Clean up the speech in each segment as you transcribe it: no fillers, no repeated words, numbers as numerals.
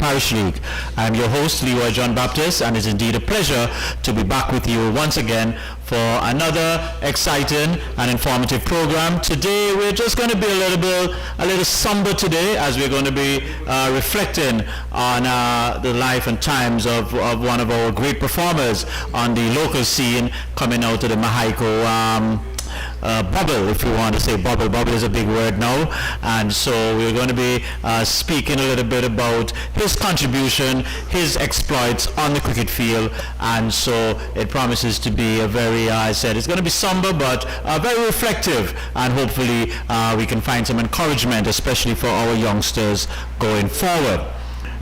Parish League. I'm your host, Leroy John Baptist, and it's indeed a pleasure to be back with you once again for another exciting and informative program. Today we're just going to be a little somber today, as we're going to be reflecting on the life and times of one of our great performers on the local scene coming out of the Mahaiko bubble, if you want to say bubble. Bubble is a big word now, and so we're going to be speaking a little bit about his contribution, his exploits on the cricket field, and so it promises to be a very, I said, it's going to be somber but very reflective, and hopefully we can find some encouragement, especially for our youngsters going forward.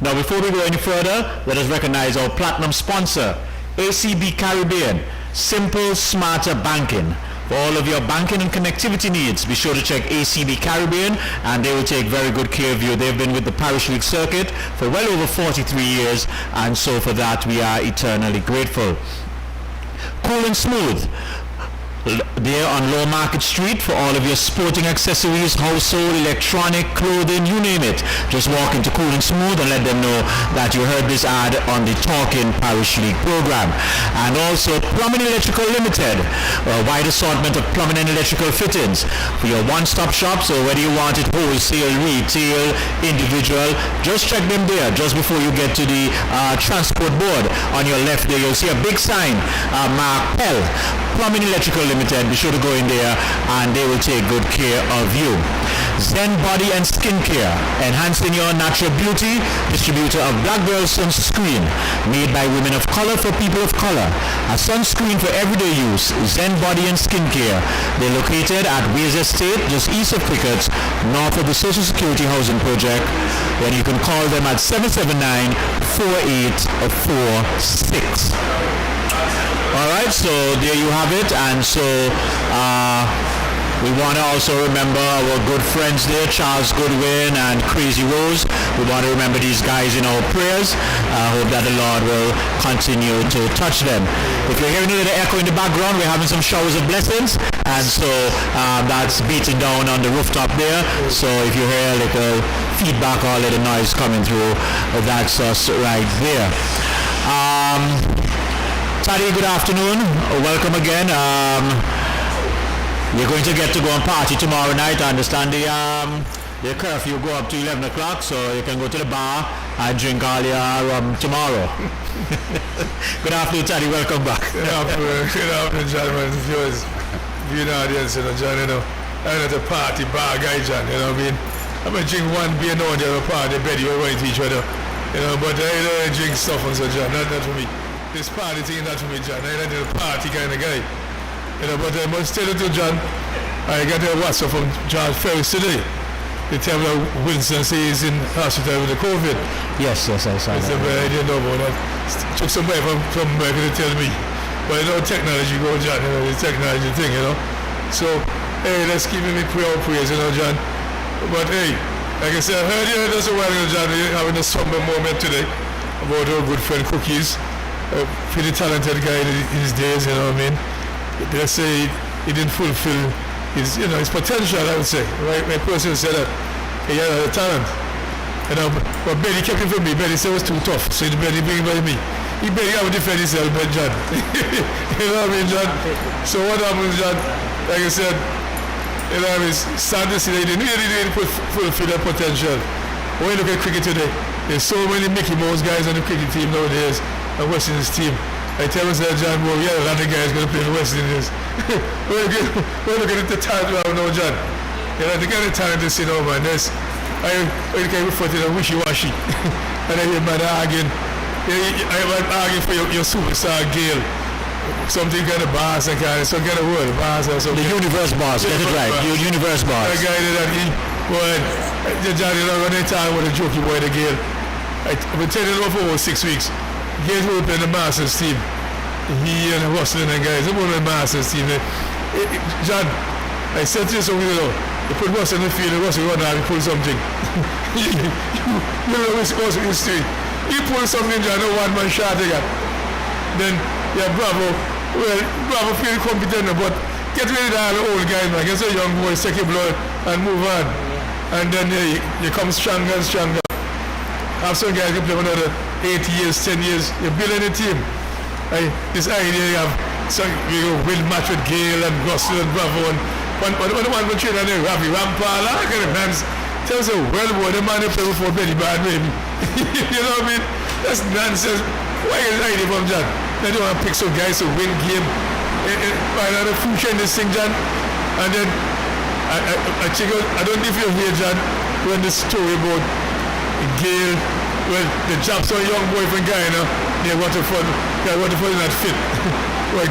Now, before we go any further, let us recognize our platinum sponsor, ACB Caribbean, Simple Smarter Banking. For all of your banking and connectivity needs, be sure to check ACB Caribbean, and they will take very good care of you. They've been with the Parish League circuit for well over 43 years, and so for that we are eternally grateful. Cool and Smooth, there on Lower Market Street for all of your sporting accessories, household, electronic, clothing, you name it. Just walk into Cool and Smooth and let them know that you heard this ad on the Talking Parish League program. And also Plumbing Electrical Limited, a wide assortment of plumbing and electrical fittings for your one-stop shop. So whether you want it wholesale, retail, individual, just check them there. Just before you get to the transport board on your left there, you'll see a big sign, Mark Pell, Plumbing Electrical Limited. Be sure to go in there and they will take good care of you. Zen Body and Skincare, enhancing your natural beauty, distributor of Black Girl Sunscreen, made by women of color for people of color. A sunscreen for everyday use, Zen Body and Skincare. They're located at Ways Estate, just east of Cricket, north of the Social Security Housing Project. Then you can call them at 779-4846. Alright, so there you have it, and so we want to also remember our good friends there, Charles Goodwin and Crazy Rose. We want to remember these guys in our prayers. I hope that the Lord will continue to touch them. If you're hearing a little echo in the background, we're having some showers of blessings, and so that's beating down on the rooftop there. So if you hear a little feedback or a little noise coming through, that's us right there. Taddy, good afternoon. Welcome again. You're going to get to go and party tomorrow night. I understand the curfew go up to 11 o'clock, so you can go to the bar and drink all your rum tomorrow. Good afternoon, Taddy. Welcome back. Good afternoon, gentlemen. Viewers, viewing audience, John, I'm not a party bar guy, John, you know what I mean? I'm going to drink one beer now and the other party, bed, you're going to each other, but I don't drink stuff and so, John, not for me. This party thing is not for me, John. I'm not a party kind of guy. But I must tell you to John, I got a WhatsApp from George Ferris today. They tell me that Winston says he's in hospital with the COVID. Yes, I saw that. I didn't know about that. Took somebody from America to tell me. But technology go, John, the technology thing, So, hey, let's keep him in prayer, praise, John. But hey, like I said, I heard you just a while ago, John, you're having a somber moment today about our good friend Cookies. Pretty talented guy in his days, you know what I mean? They say he didn't fulfill his potential, I would say. Right? My person said that he had a talent. But Betty kept it from me. Betty said it was too tough, so he Betty bring it by me. He Betty have to defend himself, but John. You know what I mean, John? So what happens, John? Like I said, it's sad to see that he didn't fulfill that potential. When you look at cricket today, there's so many Mickey Mouse guys on the cricket team nowadays. The West Indies team. I tell myself, John, well, we had a lot of guys going to play in the West Indies. We're looking at the talent we have now, John. The kind of talent is, man. I can refer to the wishy-washy. And I hear man arguing. I'm arguing for your superstar Gale. Something kind of boss and some kind of word, boss or something. The universe boss, get it right. Universe boss. The guy that John, when they talk about the jokey boy, the Gale. I've been telling you for over 6 weeks. Gates will play the Masters team. He and Russell and the guys, they were the Masters team. John, I said to you something, you put Russell in the field, and Russell run out and pull something. You know his history. He pulled something, John, no one-man shot they got. Then, Bravo. Well, Bravo feel competent, but get rid of all the old guys, man. Get some young boys, take your blood and move on. And then you come stronger and stronger. have some guys can play for another 8 years, 10 years. You're building a team. This idea you have, so you will match with Gale and Russell and Bravo and one train and then Ravi Rampal, all kind of names. Tell us, well, the man who played before Benny Bad, maybe. You know what I mean? That's nonsense. Why is that idea from John? They don't want to pick some guys to win game. I had a future in this thing, John. And then I check out, I don't know if you hear, John, when the story about Gale, well, the jobs on a young boy from Guyana, they want to fund not fit. well,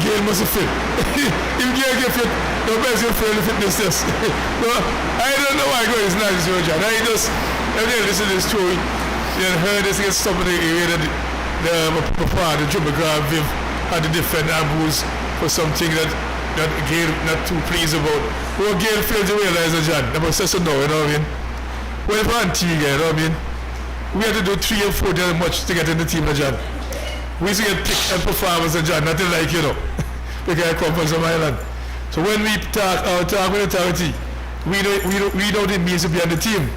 Gale must have fit. If Gale get fit, nobody's going to fail the fitness test. No, I don't know why I go this nice, John. I just, every day I listen to this story, then heard this against somebody that the Jumbo Viv had to defend Ambrose for something that Gale not too pleased about. Well, Gale failed to realize that, John. They must say so now, you know what I mean? Well, if I'm Antigua, you know what I mean? We had to do 3 or 4 times much to get in the team, John. We used to get picked and performance, John, nothing like, you know, because I come from some island. So when we talk with authority, we know what it means to be on the team.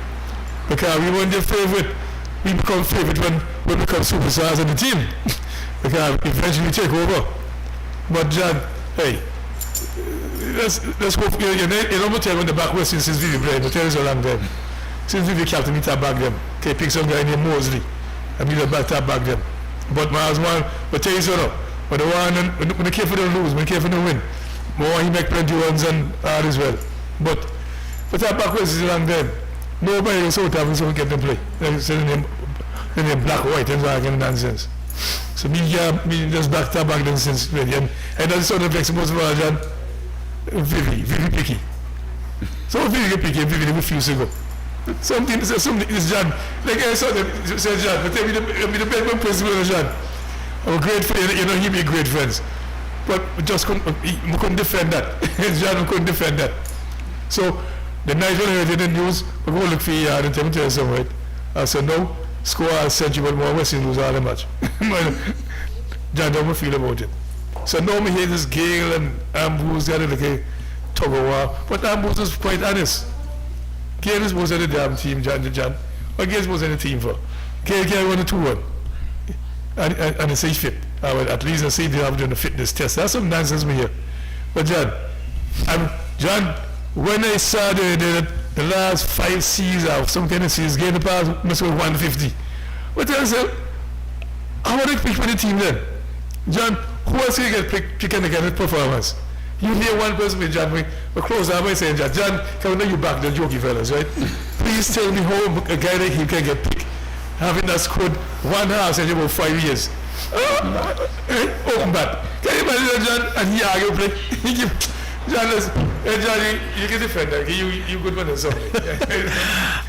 Because we weren't their favorite. We become favorite when we become superstars on the team. Because eventually we take over. But John, hey, let's go. You know, tell me the back was since Vivi played. I tell you so long time. Since Vivi captain, me tap back them. Okay, pick some guy named Mosley. And me the back tap back them. But Miles one, but tell you so now. But the one, when they care for them lose, when they care for them win. More he make plenty ones and all as well. But tap back was long time. Nobody in South Africa so get them play. They're black, white, and all kind of nonsense. So me just back them since really. And that's sort of like most of all, John, Vivi picky. So Vivi picky, Vivi refuse to go. Something is John. Like I saw them say John, but tell me the best principal of John. I'm a great friend, you know, he be great friends. But we just couldn't defend that. John couldn't defend that. So the night when I heard the news, we go look for you and tell you somewhere. I said, no, score a century, but more West lose all the match. John, don't feel about it. So now we hear this Gale and Ambrose, the other like a tug of war. But Ambrose is quite honest. Gale is supposed to the damn team, John. What Gale is supposed to the team for? Gale won a 2-1. And it's safe fit. At least I say they have done a fitness test. That's some nonsense me here. But John, when I saw the last 5 C's of some kind of C's, Gale the pass must go 150. But I said, how would I pick for the team then? John, who else can get picked and get performance? You hear one person with John, we close down by saying, John, can we know you back the jokey fellas, right? Please tell me how a guy like him can get picked, having that scored 1 house and about 5 years. Open bat. Can you imagine John? And he argue play. John, you can defend that. You good one or something.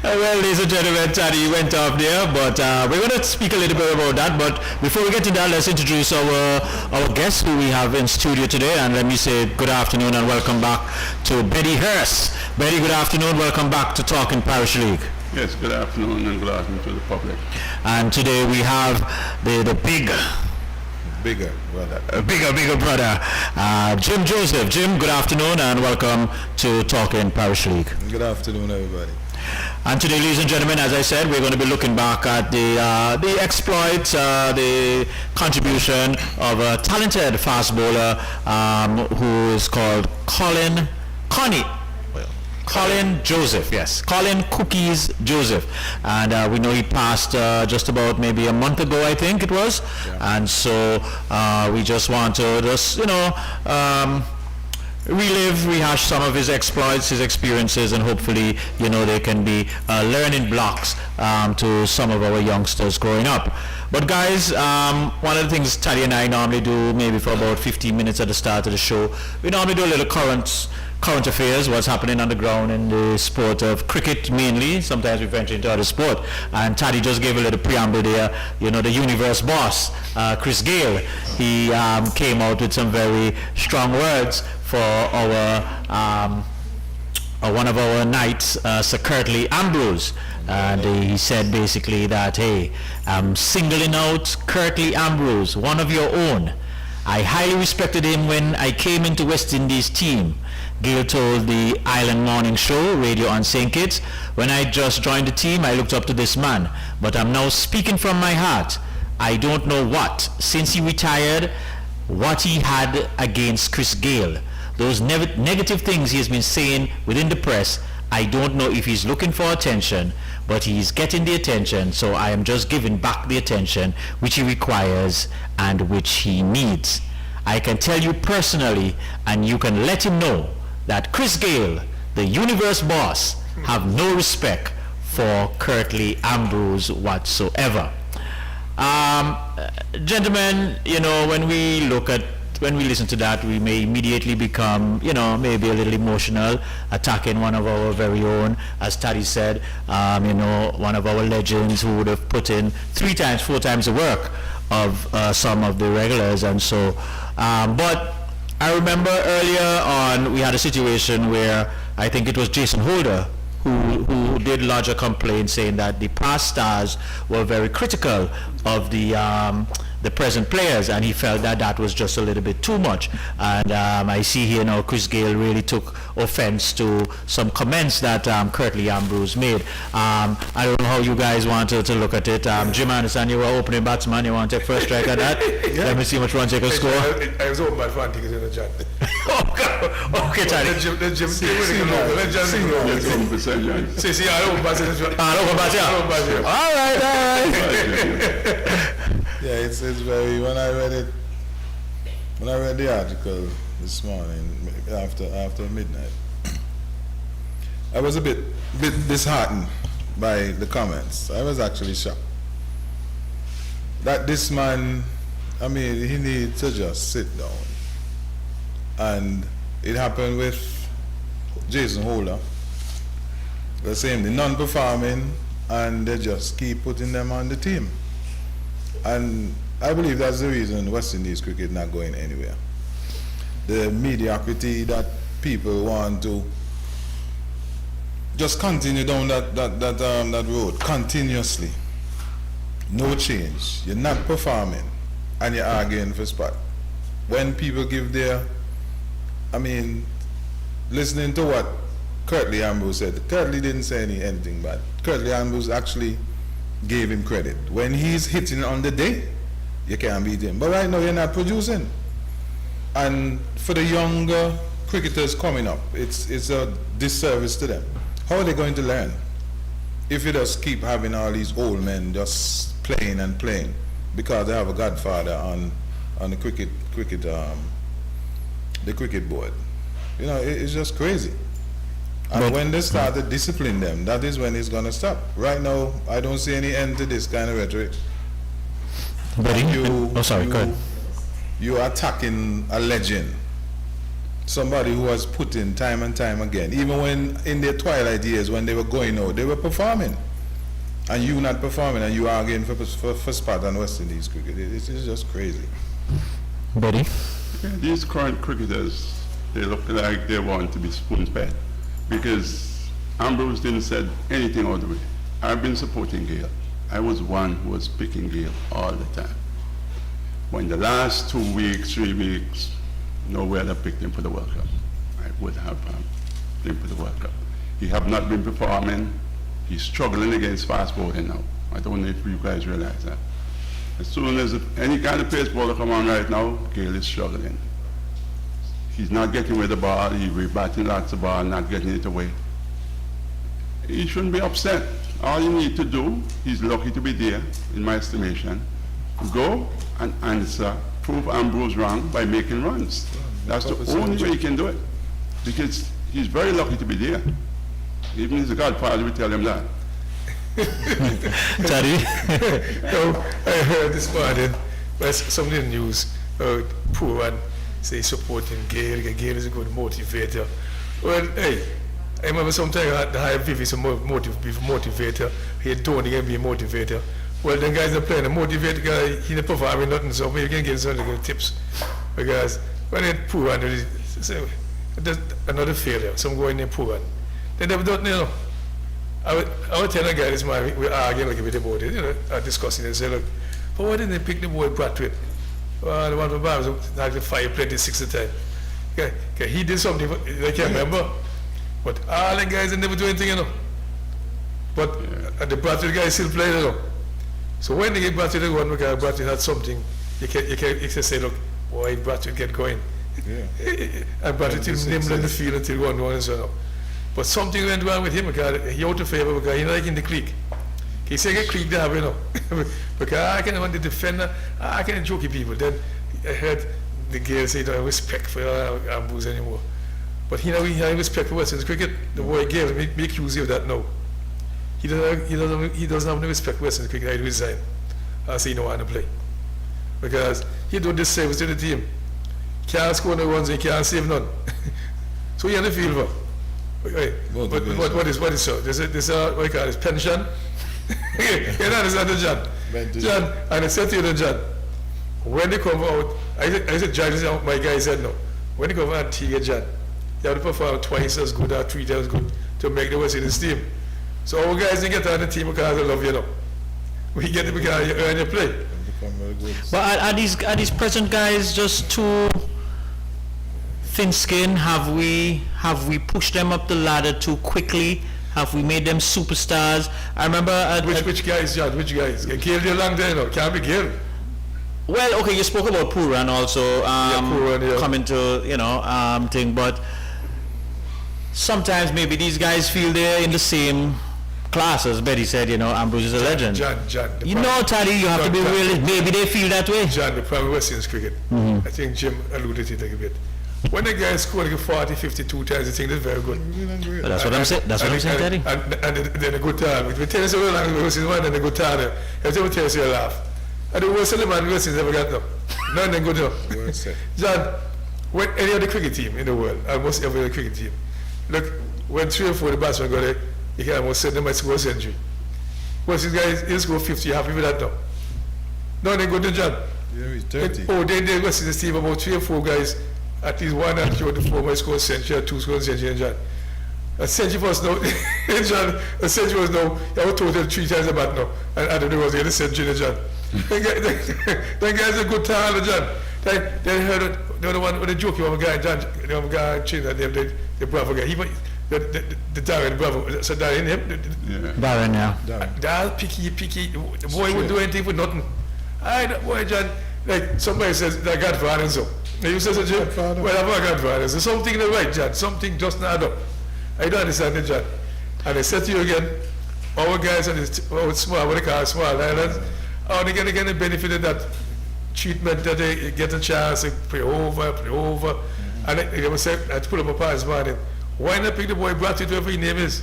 Well, ladies and gentlemen, Taddy went off there, but we're going to speak a little bit about that. But before we get to that, let's introduce our guest who we have in studio today. And let me say good afternoon and welcome back to Betty Hurst. Betty, good afternoon. Welcome back to Talking Parish League. Yes, good afternoon and good afternoon to the public. And today we have the bigger brother, Jim Joseph. Jim, good afternoon and welcome to Talking Parish League. Good afternoon, everybody. And today, ladies and gentlemen, as I said, we're going to be looking back at the exploits, the contribution of a talented fast bowler who is called Colin Joseph, yes. Colin Cookies Joseph. And we know he passed just about maybe a month ago, I think it was. Yeah. And so we just want to rehash some of his exploits, his experiences, and hopefully, they can be learning blocks to some of our youngsters growing up. But guys, one of the things Taddy and I normally do, maybe for about 15 minutes at the start of the show, we normally do a little current affairs, what's happening on the ground in the sport of cricket mainly. Sometimes we venture into other sport. And Taddy just gave a little preamble there. The universe boss, Chris Gale, he came out with some very strong words for our one of our knights, Sir Curtly Ambrose. And he said basically that, hey, I'm singling out Curtly Ambrose, one of your own. I highly respected him when I came into West Indies team. Gale told the Island Morning Show, radio on St. Kitts. When I just joined the team, I looked up to this man. But I'm now speaking from my heart. I don't know what, since he retired, what he had against Chris Gale. Those negative things he has been saying within the press, I don't know if he's looking for attention, but he's getting the attention, so I am just giving back the attention which he requires and which he needs. I can tell you personally, and you can let him know, that Chris Gale, the universe boss, have no respect for Curtly Ambrose whatsoever. Gentlemen, you know, when we listen to that, we may immediately become, you know, maybe a little emotional, attacking one of our very own, as Taddy said, you know, one of our legends who would have put in 3 times, 4 times the work of some of the regulars. And so, but I remember earlier on, we had a situation where I think it was Jason Holder who did lodge a complaint saying that the past stars were very critical of the present players, and he felt that that was just a little bit too much. And I see here now Chris Gale really took offense to some comments that Curtly Ambrose made. I don't know how you guys want to look at it. Jim, I understand you were opening batsman. You want to take first strike at that? Yeah. Let me see which one take a score. I was open for tickets in the chat. Okay, Taddy. Let Jim see, I don't pass it. All right. Yeah, it's very, when I read the article this morning after midnight, I was a bit disheartened by the comments. I was actually shocked that this man, I mean, he needs to just sit down. And it happened with Jason Holder. The same, the non-performing, and they just keep putting them on the team. And I believe that's the reason West Indies cricket not going anywhere. The mediocrity that people want to just continue down that road continuously. No change. You're not performing, and you're arguing for spot. When people give their, I mean, listening to what Curtly Ambrose said, Curtly didn't say anything bad. Curtly Ambrose actually gave him credit. When he's hitting on the day, you can't beat him. But right now you're not producing. And for the younger cricketers coming up, it's a disservice to them. How are they going to learn if you just keep having all these old men just playing and playing because they have a godfather on the cricket board? You know, it's just crazy. And when they start to discipline them, that is when it's going to stop. Right now, I don't see any end to this kind of rhetoric. But you're attacking a legend, somebody who has put in time and time again. Even when in their twilight years, when they were going out, they were performing. And you not performing, and you arguing for spot on West Indies cricket. It's just crazy. Betty? Yeah, these current cricketers, they look like they want to be spoon-fed. Because Ambrose didn't say anything all the way. I've been supporting Gale. I was one who was picking Gale all the time. When the last 2 weeks, 3 weeks, nowhere had picked him for the World Cup. I would have picked him for the World Cup. He have not been performing. He's struggling against fast bowling now. I don't know if you guys realize that. As soon as any kind of pace bowler come on right now, Gale is struggling. He's not getting with the ball, he's rebatting lots of ball, not getting it away. He shouldn't be upset. All you need to do, he's lucky to be there, in my estimation. Go and answer, prove Ambrose wrong by making runs. That's the only way he can do it. Because he's very lucky to be there. Even his godfather will tell him that. Taddy? No, I heard this morning, something in the news, poor one, say supporting Gale. Gale is a good motivator. Well, hey, I remember sometimes I had to hire Vivi some motivator. He had Tony can be a motivator. Well, then guys are playing a motivator guy, he's not performing nothing, so maybe you can get some good tips. Because when they poor one, there's another failure, some going there poor one. Then they don't, you know. I would tell a guy this morning, we're arguing like a bit about it, you know, discussing it and say, look, but why didn't they pick the boy Bradford? The one for Bar was like 5, plenty 6 at a time. Okay, he did something, I can't remember. But all the guys, they never do anything, you know. But the Bradford guys still play, you know. So when they get Bradford to one, because Bradford had something, you can say, look, boy, Bradford get going. Yeah. And Bradford still nimble in the field until 1-1 and so on. But something went wrong with him because he out of favor because he not like in the clique. He said a clique to have, you know. Because I can't want the defender, I can't joke with people. Then I heard the girl say, don't have respect for Ambrose anymore. But he has respect for West Indies cricket. The boy gave me accuse you of that now. He doesn't have no respect for West Indies cricket. I resign. I say he don't want to play. Because he don't disservice to the team. Can't score no runs and he can't save none. So he on the field for. Right. But what is so? This is what you call it, pension? You understand, John? John, and I said to you, John, when they come out, I said, John, my guy said no. When they come out and Tiga, John, you have to perform twice as good or 3 times good to make the West Indies team. So our guys didn't get on the team because they love you, know. We get it because you earn your play. But are these present guys just too thin-skinned? Have we pushed them up the ladder too quickly? Have we made them superstars? I remember which guys, John? Which guys? Gale did a long time, you know. Can't be Gale. Well, okay, you spoke about Pooran also coming to thing, but sometimes maybe these guys feel they're in the same class as Betty said. Ambrose is a legend. John. Taddy, you have to be realistic. Maybe they feel that way. John, the problem with West Indies cricket, I think Jim alluded to it a bit. When the guys score like 40, 52 times, I think that's very good. But that's what I'm saying. That's what I'm saying, Teddy. And then a good time. If you tell us how long the West Indies won, then a good time. If they tell us you laugh. And the worst element the West Indies ever got now. None then good enough. John, when any other cricket team in the world, almost every other cricket team, look, when 3 or 4 of the batsmen go there, you can almost say they might score a century. West Indies guys, he'll score 50, happy with that now. No, they go to John. Yeah, he's 30. Then the West Indies team, about 3 or 4 guys, at least 1 and 2 or 4 might score a century or 2 score a century, and John. A century was now, John, a century was now, you have a total 3 times a bat now. And I don't know what's the century, John. That guy's a good talent, John. They heard it, the one with the joke of a guy, John, the guy changed that name, the brother guy. The Darren brother, so Darren him? Yeah. Darren, yeah. That picky, the boy would do anything for nothing. Boy, John, like somebody says, that Godfather and so. You say, Jim, well, I'm a Godfather. There's something in the right, John, something just not add up. I don't understand it, John. And I said to you again, our guys are small, what they call small islands, how they get the benefit of that treatment that they get a chance to play over. And they were saying, I put up a pass morning. Why not pick the boy Bradford, whoever his name is?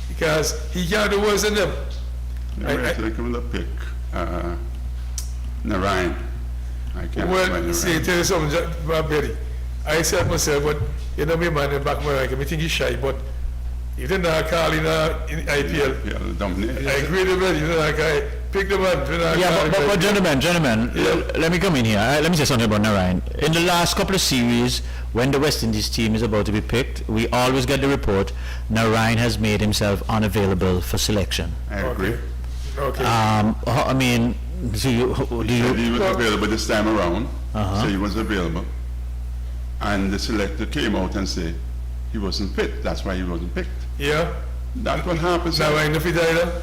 Because he can't do worse than them. They're coming to pick Narayan. I can't tell you something, Betty. I said myself, but me man in back my I think he's shy, but he didn't call in IPL. Yeah, I agree with Betty, guy. Pick the man. But gentlemen, let me come in here. Let me say something about Narayan. In the last couple of series, when the West Indies team is about to be picked, we always get the report, Narayan has made himself unavailable for selection. I agree. Okay. I mean, he was available this time around, so he was available. And the selector came out and said he wasn't fit, that's why he wasn't picked. Yeah. That's what happens. Narayan the fit either?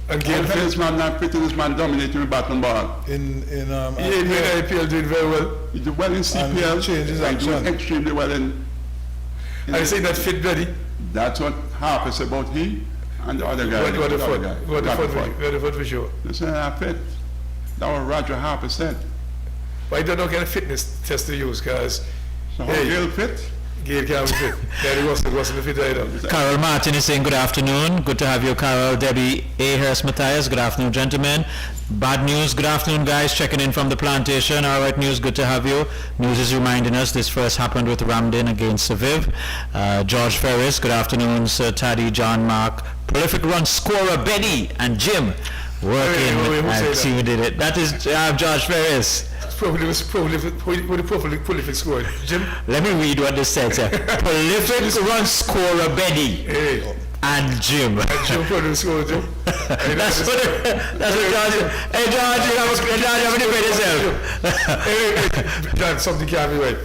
And this man not fit, this man dominating the batting ball. In IPL did very well. He did well in CPL. Changes and doing extremely well in I say that fit Betty. That's what Harper said about he and the other guy. What the foot for sure. They said not fit. That was Roger Harper said. But I don't know what kind of fitness test to use, because so how Gale fit? Gale can't be fit. He wasn't fit either. Carol Martin is saying good afternoon. Good to have you, Carol. Debbie Ahurst Matthias, good afternoon, gentlemen. Bad news, good afternoon, guys. Checking in from the plantation. All right, news, good to have you. News is reminding us this first happened with Ramden against Seviv. George Ferris, good afternoon, Sir Taddy, John Mark. Prolific run scorer Betty and Jim working. I see who did it. That is George Ferris. Prolific scorer. Jim? Let me read what this says here. Prolific run scorer Betty and Jim. And Jim prolific scorer, Jim. That's what John said. Hey, John, you have any bet yourself? Hey, John, something can't be right.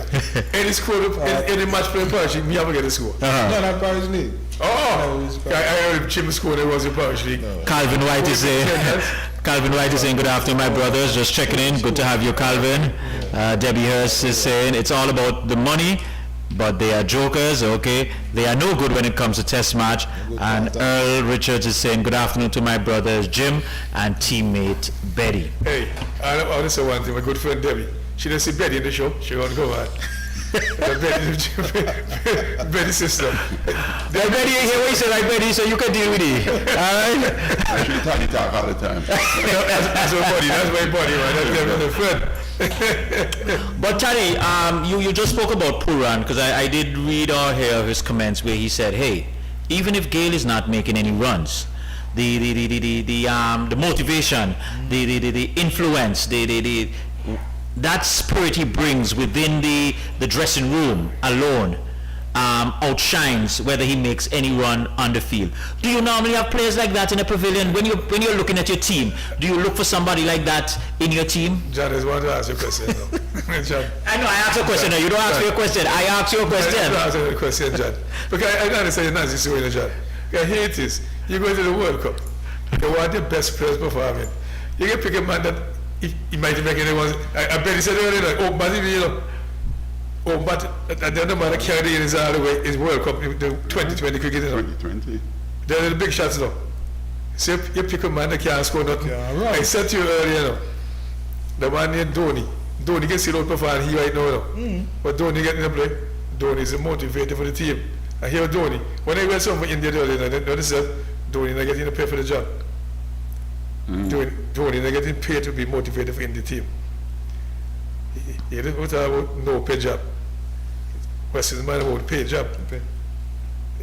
Any score, any match playing Parish League, me have to get a score. No, not Parish League. Oh, I heard Jim scored, it was in Parish League. Calvin White is saying, good afternoon, my brothers. Just checking in. Good to have you, Calvin. Debbie Hurst is saying, it's all about the money, but they are jokers, okay? They are no good when it comes to test match. And Earl Richards is saying, good afternoon to my brothers, Jim and teammate Betty. Hey, I want to say one thing. My good friend Debbie, she didn't see Betty in the show. She won't go on. Betty's sister. Betty, hear what you say, like Betty, so you can deal with it. All right? I should talk all the time. That's my buddy. That's my buddy, man. That's Debbie's friend. But Taddy, you just spoke about Puran, because I did read or hear his comments where he said, hey, even if Gale is not making any runs, the motivation, the influence, that spirit he brings within the dressing room alone outshines whether he makes any run on the field. Do you normally have players like that in a pavilion? When you're looking at your team, do you look for somebody like that in your team? John, I just want to ask you a question. John. I know, I asked you a question. No, you don't ask me a question. I asked you a question. I don't ask you a question, John. Because I don't understand your Nazi story, John. Okay, here it is. You go to the World Cup. You want the best players performing. You can pick a man that he might make anyone. I bet he said earlier, like, oh, but you know. Oh, but the other man that carried in his all the way is World Cup, the 2020 cricket. 2020. They're the big shots, though. So you pick a man that can't score nothing. Yeah, right. I said to you earlier, you know, the man named Dhoni. Dhoni can still outperform he right now, you know. But Dhoni getting the play. Dhoni is a motivator for the team. I hear Dhoni. When I went somewhere in India the other day, they said, Dhoni not getting paid for the job. Dhoni not getting paid to be motivated for in the team. He didn't talk about no pay job. Question man about pay job.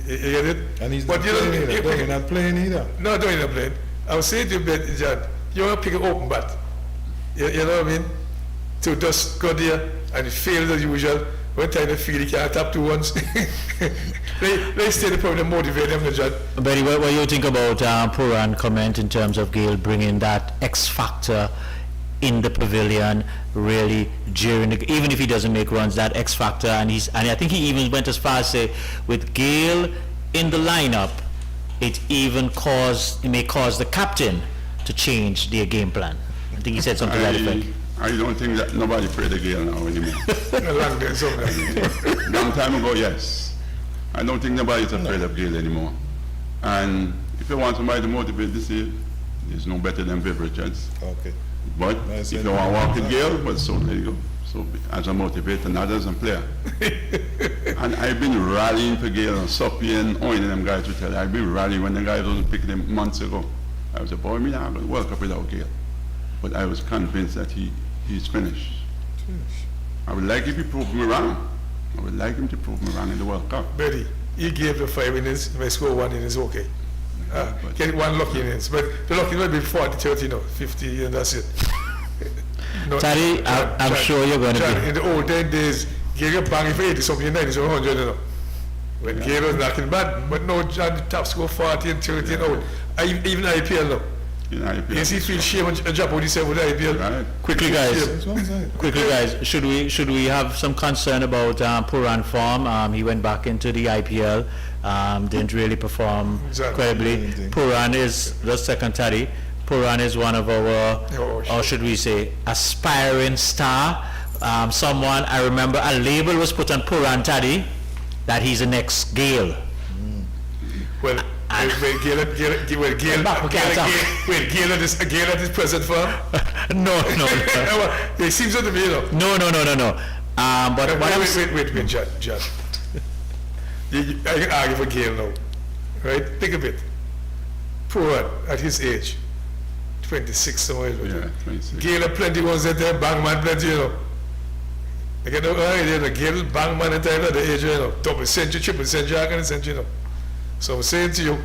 You get it? And he's but not you playing know, either. He's not playing either. No, Dhoni not playing. I was saying to you, John, you want to pick an open bat. You know what I mean? To just go there and it fails as usual. One time they feel he can't tap two once. they stay the problem motivate them, John. Betty, what do you think about Puran comment in terms of Gale bringing that X factor in the pavilion, really during even if he doesn't make runs, that X factor, and I think he even went as far as say with Gale in the lineup, it may cause the captain to change their game plan. I think he said something to that effect. I don't think that nobody played the Gale now anymore. Long Long time ago, yes. I don't think nobody's afraid of Gale anymore. And if you want somebody to motivate this year, there's no better than Viv Richards. Okay. But if you want to walk with Gale, well, so there you go. So as a motivator, not as a player. And I've been rallying for Gale and Soppy and Owen and them guys to tell you. I've been rallying when the guys wasn't picking them months ago. I was like, boy, me not going to World Cup without Gale. But I was convinced that he's finished. I would like if he proved me wrong. I would like him to prove me wrong in the World Cup. Betty, he gave the 5 innings, if I score 1 innings, okay. Get 1 lucky innings, but the lucky might be 40, 30, 50, and that's it. No, Taddy, I'm sure you're going to be... In the old days, Gale banging for 80 something, 90, so 100, you know. When Gale was knocking bad, but no, John, the top score 40 and 30 and out. Even IPL now. Yes, he feels shame and job what he said with IPL. Right. Quickly, guys, should we have some concern about Puran form? He went back into the IPL, didn't really perform credibly. Puran is the second Taddy. Puran is one of our, or should we say, aspiring star. Someone, I remember a label was put on Puran Taddy that he's the next Gale. Well, Gale at his present form? No. It seems to me, you know. No. But Wait, John. I can argue for Gale now, right? Think of it. Poor at his age, 26 somewhere. Yeah, 26. Gale have plenty ones that there, Bangman plenty, you know. I get no idea, Gale, Bangman and time at the age, you know, double century, triple century, I can century, you know. So I'm saying to you,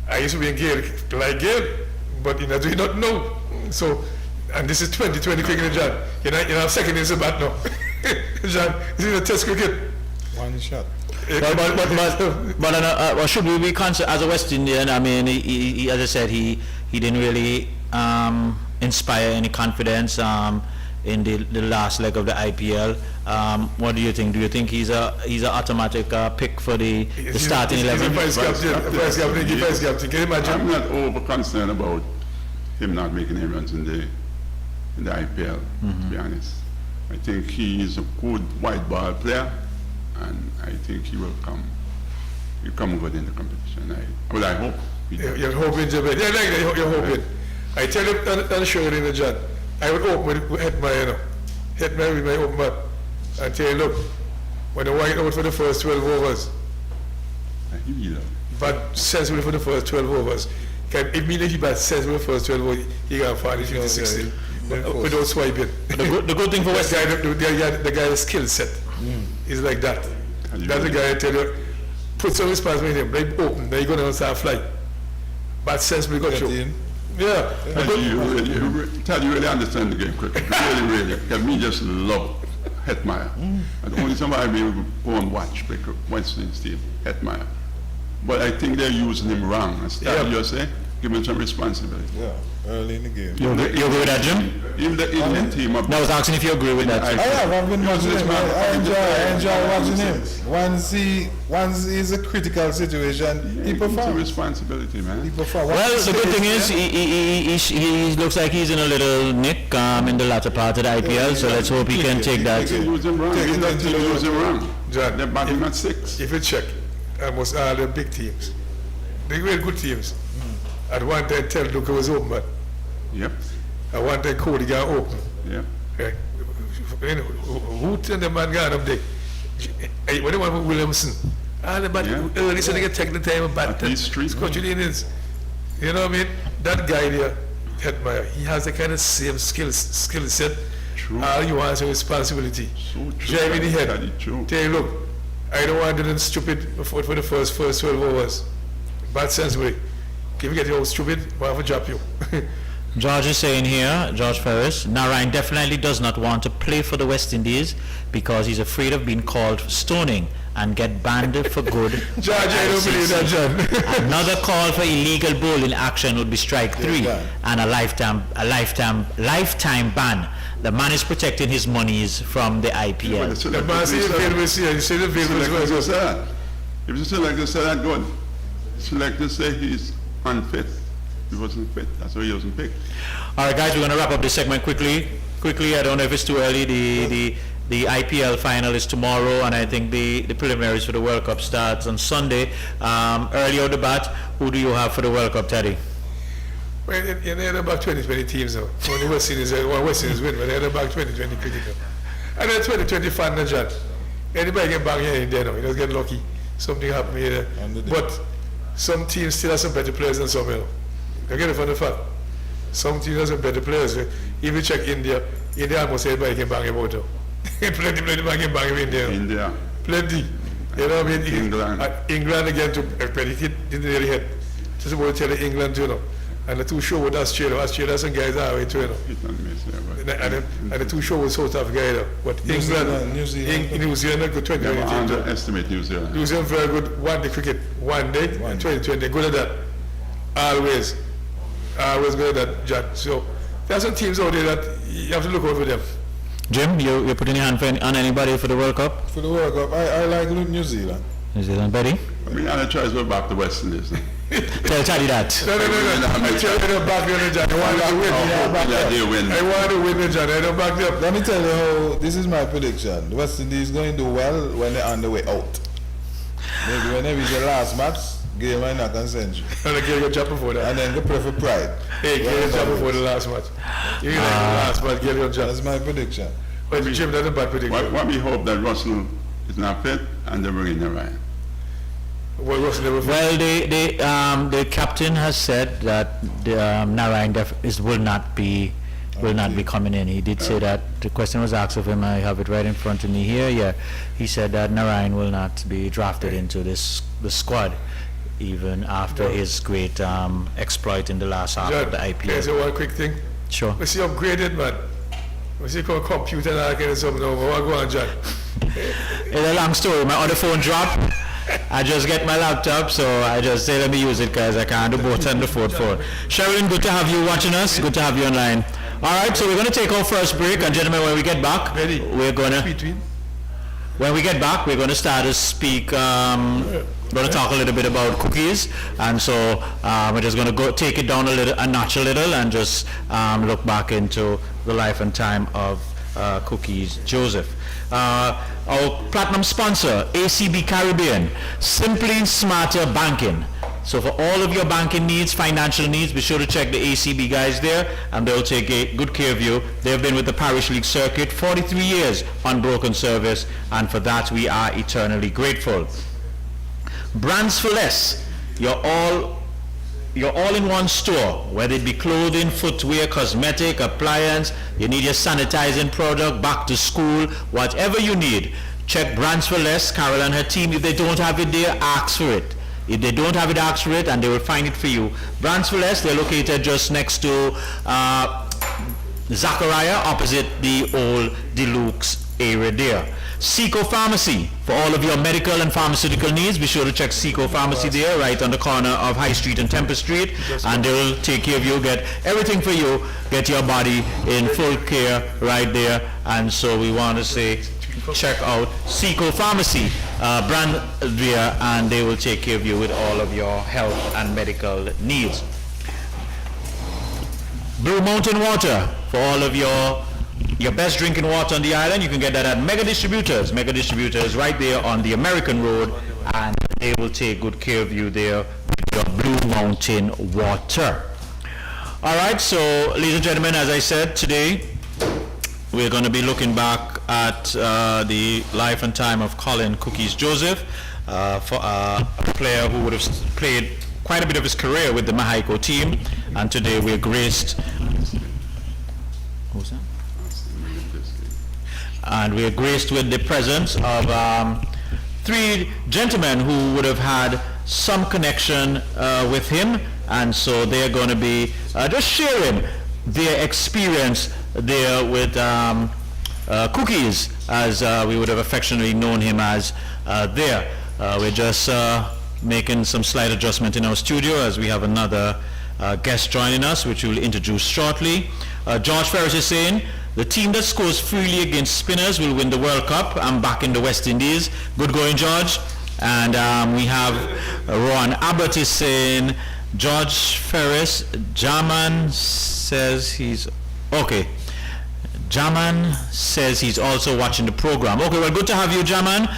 I used to be in Gale, like Gale, but you do not know. So, and this is 2020 cricket, John. You know, second innings of bat now. John, this is a test cricket. One shot. But should we be concerned as a West Indian? I mean, he as I said, he didn't really inspire any confidence in the last leg of the IPL. What do you think? Do you think he's a automatic pick for the starting 11? Vice captain. Can you imagine? I'm not over concerned about him not making any runs in the IPL, to be honest. I think he is a good white ball player, and I think he will come good in the competition. I hope. You're hoping, Jabez. Yeah, like that, you're hoping. I tell you, I'll show you in the John. I would open with hit my with my open bat, and tell you, look, when the white out for the first 12 overs, but sensible for the first 12 overs. Immediately he bats sensible for the first 12 overs, he got 40, 50, 60. Without swiping. The good thing for West the guy's skill set is like that. That's the guy I tell you, put some responsibility in him, like open, then you're going to start flying. But sensibly got you. Yeah. You really understand the game cricket. Really. Because me just love Hetmeyer. And only somebody will go and watch West Indies team, Hetmeyer. But I think they're using him wrong. As you say, give him some responsibility. Yeah, early in the game. You agree with that, Jim? Even the Indian team up. No, I was asking if you agree with that. I've been watching him. I enjoy watching him. Once he's a critical situation, he It's a performs. responsibility, man. He performs. Well, the good thing is he looks like he's in a little nick in the latter part of the IPL, so let's hope he can take that. They can use him wrong. They use him wrong. John, They're batting at 6. if you check, almost all the big teams, they were good teams. At one time, Tel Duke was open, but Yep. at one time, Cody got open. Yeah. Okay. You know, who turned the man got up there? Hey, what do you want with Williamson? The bat early, so they can take the time and bat. At least three. Country Indians. You know what I mean? That guy there, Hetmeyer, he has the kind of same skill set. True. All you want is a responsibility. So true. Drive in the head. That is true. Tell you, look, I don't want to do nothing stupid for the first 12 overs. Bad sense way. If you get your stupid, I'll have to drop you. George is saying here, George Ferris, Narayan definitely does not want to play for the West Indies because he's afraid of being called stoning and get banned for good. George, I don't believe that, John. Another call for illegal bowling action would be strike 3 and a lifetime ban. The man is protecting his monies from the IPL. The man said you see the film was If you say like this, that good. Selectors say he's unfit. He wasn't fit. That's why he wasn't picked. All right, guys, we're going to wrap up this segment quickly. I don't know if it's too early. The IPL final is tomorrow, and I think the preliminaries for the World Cup starts on Sunday. Early out the bat, who do you have for the World Cup, Teddy? Well, you know about 2020 teams now. Only West Indies win, but they're about 2020 cricket now. And then 2020 fan, John. Anybody can bang here in there now. You just get lucky. Something happened here. But some teams still have some better players than some, you know. You get it from the fact. Some teams have some better players. If you check India almost everybody can bang him out now. Plenty can bang him in there. India. Plenty. You know what I mean? England. England again to didn't really hit. Just about to tell you England too, you know. And the two show with Australia. Australia some guys are away too, you know. And the two show with South Africa, you know. But New Zealand good 2020. Never underestimate New Zealand. New Zealand very good one-day cricket. One day, 2020. Good at that. Always good at that, John. So there are some teams out there that you have to look out for them. Jim, you're putting your hand on anybody for the World Cup? For the World Cup, I like New Zealand. New Zealand, Betty? I mean, I try to go back to West Indies. Tell you that. No. I tell you back there, John. I want to win. I want to win, John. I don't back them. Let me tell you how, this is my prediction. The West Indies is going to do well when they're on the way out. Maybe when they reach the last match, game might not century. And they give you a job before that. And then go play for pride. Hey, give you a job before the last match. You like the last match, give you a job. That's my prediction. But Jim, that's a bad prediction. What we hope that Russell is not fit and they bring in Narayan. Well, Russell never fit. Well, the captain has said that Narayan will not be coming in. He did say that. The question was asked of him. I have it right in front of me here. Yeah, he said that Narayan will not be drafted into the squad, even after his great exploit in the last half of the IPL. Can I say one quick thing? Sure. We see upgraded, man. We see computer and all kind of stuff now. What go on, John? It's a long story. My other phone dropped. I just get my laptop, so I just say let me use it because I can't do both on the fourth phone. Sherilyn, good to have you watching us. Good to have you online. All right, so we're going to take our first break, and gentlemen, when we get back, we're going to... When we get back, we're going to start to speak, going to talk a little bit about cookies, and so we're just going to go take it down a notch a little, and just look back into the life and time of Cookies Joseph. Our platinum sponsor, ACB Caribbean, Simply Smarter Banking. So for all of your banking needs, financial needs, be sure to check the ACB guys there, and they'll take good care of you. They've been with the Parish League circuit 43 years, unbroken service, and for that we are eternally grateful. Brands for Less, your all-in-one store, whether it be clothing, footwear, cosmetic, appliance, you need your sanitizing product, back to school, whatever you need, check Brands for Less. Carol and her team, if they don't have it there, ask for it. If they don't have it, ask for it, and they will find it for you. Brands for Less, they're located just next to Zachariah, opposite the old Deluxe area there. Seco Pharmacy, for all of your medical and pharmaceutical needs, be sure to check Seco Pharmacy there, right on the corner of High Street and Temple Street, and they will take care of you, get everything for you, get your body in full care right there. And so we want to say, check out Seco Pharmacy brand there, and they will take care of you with all of your health and medical needs. Blue Mountain Water, for all of your best drinking water on the island, you can get that at Mega Distributors. Mega Distributors right there on the American Road, and they will take good care of you there with your Blue Mountain Water. All right, so ladies and gentlemen, as I said, today we're going to be looking back at the life and time of Colin Cookies Joseph, for a player who would have played quite a bit of his career with the Mexico team, and today we're graced. Who's that? And we are graced with the presence of three gentlemen who would have had some connection with him, and so they're going to be just sharing their experience there with Cookies, as we would have affectionately known him as there. We're just making some slight adjustment in our studio, as we have another guest joining us, which we'll introduce shortly. George Ferris is saying, the team that scores freely against spinners will win the World Cup. I'm back in the West Indies. Good going, George. And we have Ron Abbott is saying, George Ferris, Jaman says he's, okay. Jaman says he's also watching the program. Okay, well, good to have you, Jaman.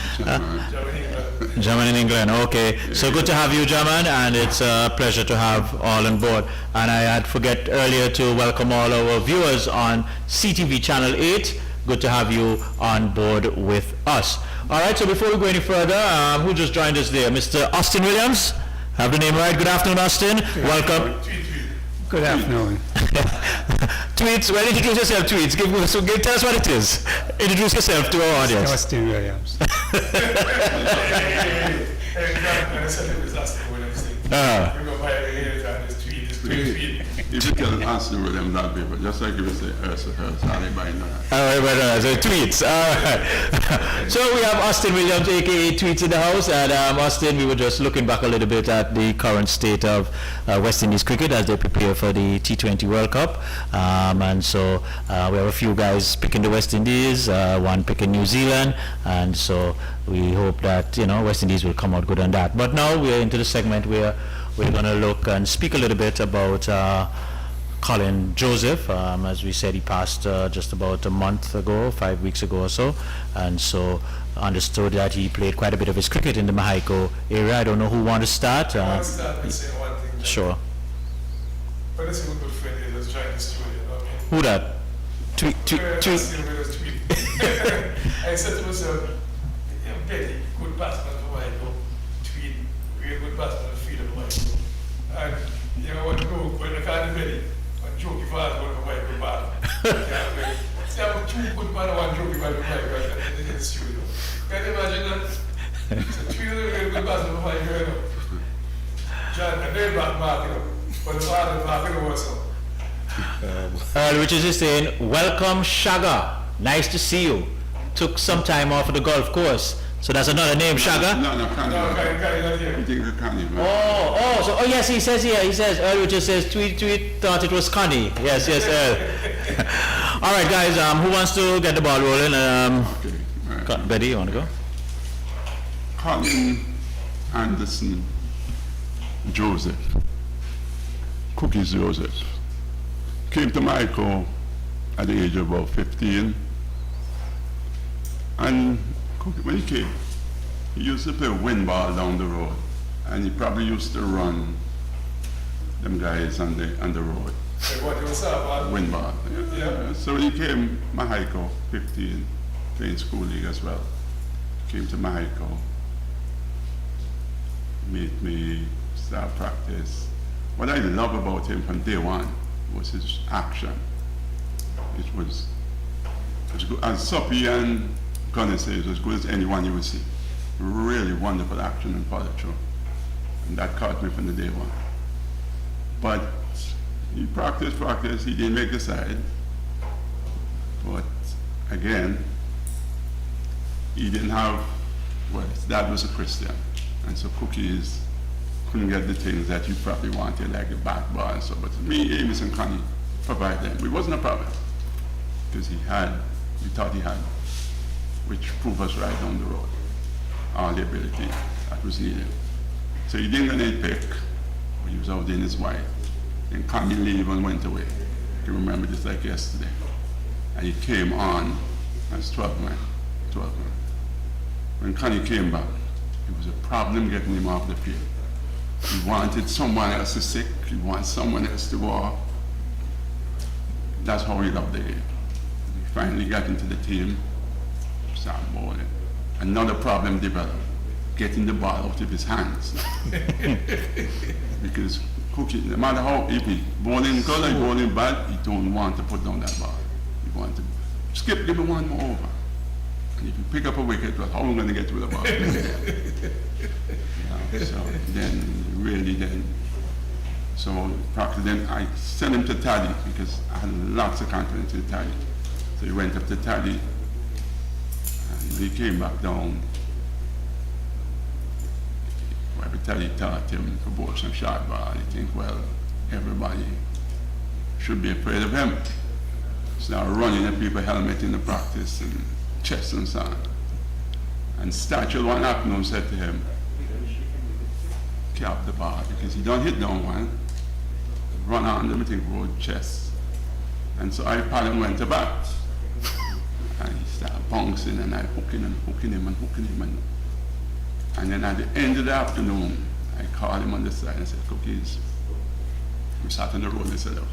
Jaman in England, okay. So good to have you, Jaman, and it's a pleasure to have all on board. And I had forget earlier to welcome all our viewers on CTV Channel 8. Good to have you on board with us. All right, so before we go any further, who just joined us there? Mr. Austin Williams? Have the name right? Good afternoon, Austin. Welcome. Good afternoon. Tweets, well, introduce yourself, Tweets. Tell us what it is. Introduce yourself to our audience. Austin Williams. If you tell Austin Williams that paper, just like if you say Harry by now. All right, so Tweets. All right. So we have Austin Williams, aka Tweets, in the house, and Austin, we were just looking back a little bit at the current state of West Indies cricket as they prepare for the T20 World Cup, and so we have a few guys picking the West Indies, one picking New Zealand, and so we hope that West Indies will come out good on that. But now we're into the segment where we're going to look and speak a little bit about Colin Joseph. As we said, he passed just about a month ago, 5 weeks ago or so, and so understood that he played quite a bit of his cricket in the Mexico area. I don't know who wants to start. I want to start by saying one thing. Sure. But that's a good friend here that's joined the studio. Who that? Tweet. I said to myself, Betty, good batsman for Mexico. Tweet, real good batsman for Freedom Mexico. And when I can't Betty, when Jokey Fast going for Mexico bad. See, I'm two good man and one Jokey Fast for Mexico in the studio. Can you imagine that? So Tweet is a real good batsman for Mexico. John, and they're back marking, but the father marking also. Richard is saying, welcome Shaga. Nice to see you. took some time off of the golf course. So that's another name, Shagga? No, Connie. You think of Connie, man. Oh, yes, he says here, Earl just says, tweet, thought it was Connie. Yes, Earl. All right, guys, who wants to get the ball rolling? Okay. All right. Betty, you want to go? Colin Anderson Joseph, Cookies Joseph, came to Michael at the age of about 15. And when he came, he used to play wind ball down the road. And he probably used to run them guys on the road. Hey, what, you was up, Wind ball. Yeah. So when he came, Mahiko, 15, playing school league as well. Came to Mahiko, made me start practice. What I love about him from day one was his action. It was good. As Soppy and Gunner say, it was as good as anyone you would see. Really wonderful action and follow through. And that caught me from the day one. But he practiced, he didn't make the side. But again, he didn't have, well, his dad was a Christian. And so Cookies couldn't get the things that you probably wanted, like the bat ball and so. But me, Amos and Connie provided them. It wasn't a problem. Because we thought he had, which proved us right down the road, all the ability that was needed. So he didn't get any pick, but he was out in his wife. Then Connie leave and went away. I can remember this like yesterday. And he came on as 12 man. When Connie came back, it was a problem getting him off the field. He wanted someone else to sick, he wanted someone else to go off. That's how he loved the game. He finally got into the team, started bowling. Another problem developed, getting the ball out of his hands. Because Cookie, no matter how, if he bowling good and bowling bad, he don't want to put down that ball. He want to skip, give him one more over. And if you pick up a wicket, well, how am I going to get to the ball? So practice. Then I sent him to Taddy because I had lots of confidence in Taddy. So he went up to Taddy, and he came back down. Every Taddy taught him to bowl some short ball. I think, well, everybody should be afraid of him. Started running at people helmet in the practice and chest and so on. And Statue one afternoon said to him, cap the ball because he don't hit down one, run on them, I think road chest. And so I pat him went to bat. And he started bouncing and I hooking him. And then at the end of the afternoon, I called him on the side and said, Cookies, we sat on the road and said, look,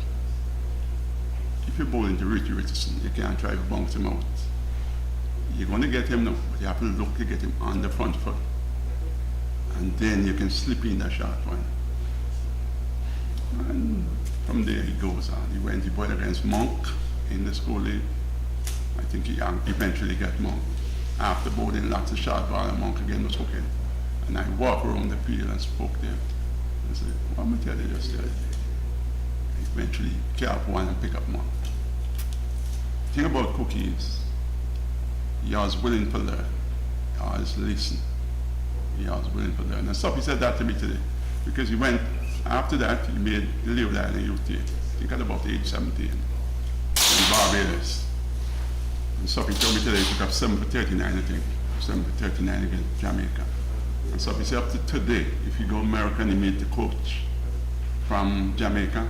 if you're bowling to Richie Richardson, you can't try to bounce him out. You're going to get him now, but you have to look to get him on the front foot. And then you can slip in that short one. And from there he goes on. He bowled against Monk in the school league. I think he eventually got Monk. After bowling lots of short ball, and Monk again was hooking. And I walked around the field and spoke to him. I said, what am I tell you just tell you? Eventually cap one and pick up Monk. The thing about Cookies, he was willing to learn. He always listen. He was willing to learn. And Sophie said that to me today. Because he went, after that, he made the Leave Island youth team. I think at about age 17. In Barbados. And Sophie told me today he took up 7 for 39, I think. 7 for 39 against Jamaica. And Sophie said up to today, if you go America and you meet the coach from Jamaica,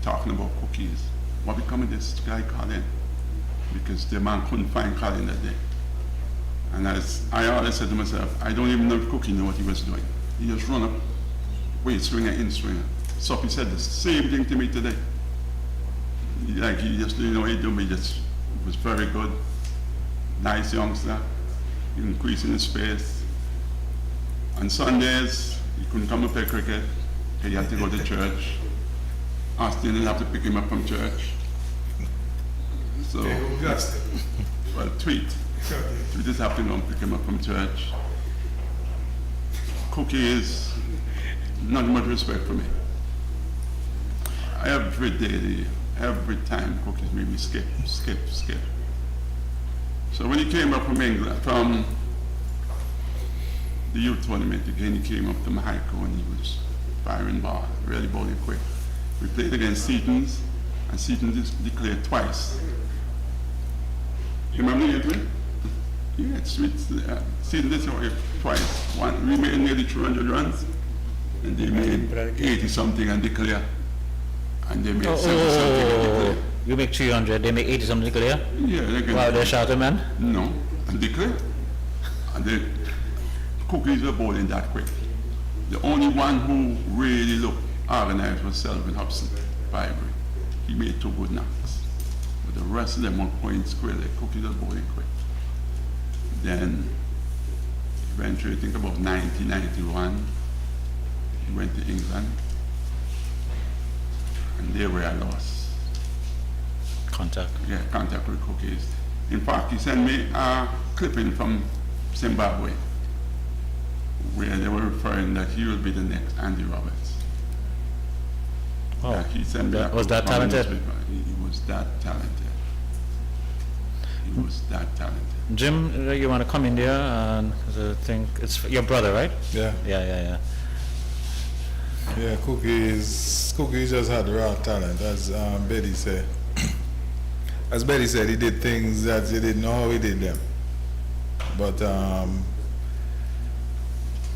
talking about Cookies, what become of this guy Colin? Because the man couldn't find Colin that day. And as I always said to myself, I don't even know if Cookie knew what he was doing. He just run up, weight swinger, in swinger. Sophie said the same thing to me today. Like he just didn't know what he did, but he just was very good. Nice youngster, increasing his pace. On Sundays, he couldn't come and play cricket. He had to go to church. Austin didn't have to pick him up from church. So, well, Tweet just have to go and pick him up from church. Cookie is not much respect for me. Every day, every time Cookies made me skip. So when he came up from England, from the youth tournament again, he came up to Mexico and he was firing ball, really bowling quick. We played against Seaton's, and Seaton's declared twice. You remember the game? Yeah, Seaton did twice. We made nearly 200 runs, and they made 80 something and declare. And they made 70 something and declare. You make 300, they make 80 something declare? Yeah, they can. Wow, they're shouting, man. No, and declare. And the cookies were bowling that quick. The only one who really looked organized was Selvin Hobson, Vibrant. He made 2 good knocks. But the rest of them were going square, like cookies were bowling quick. Then, eventually, I think about 1991, he went to England. And there where I lost. Contact. Yeah, contact with cookies. In fact, he sent me a clipping from Zimbabwe where they were referring that he will be the next Andy Roberts. Oh, He sent me was that talented? He was that talented. He was that talented. Jim, you want to come in there? And 'cause I think it's your brother, right? Yeah. Yeah. Yeah, Cookie just had raw talent, as Betty said. As Betty said, he did things that he didn't know how he did them. But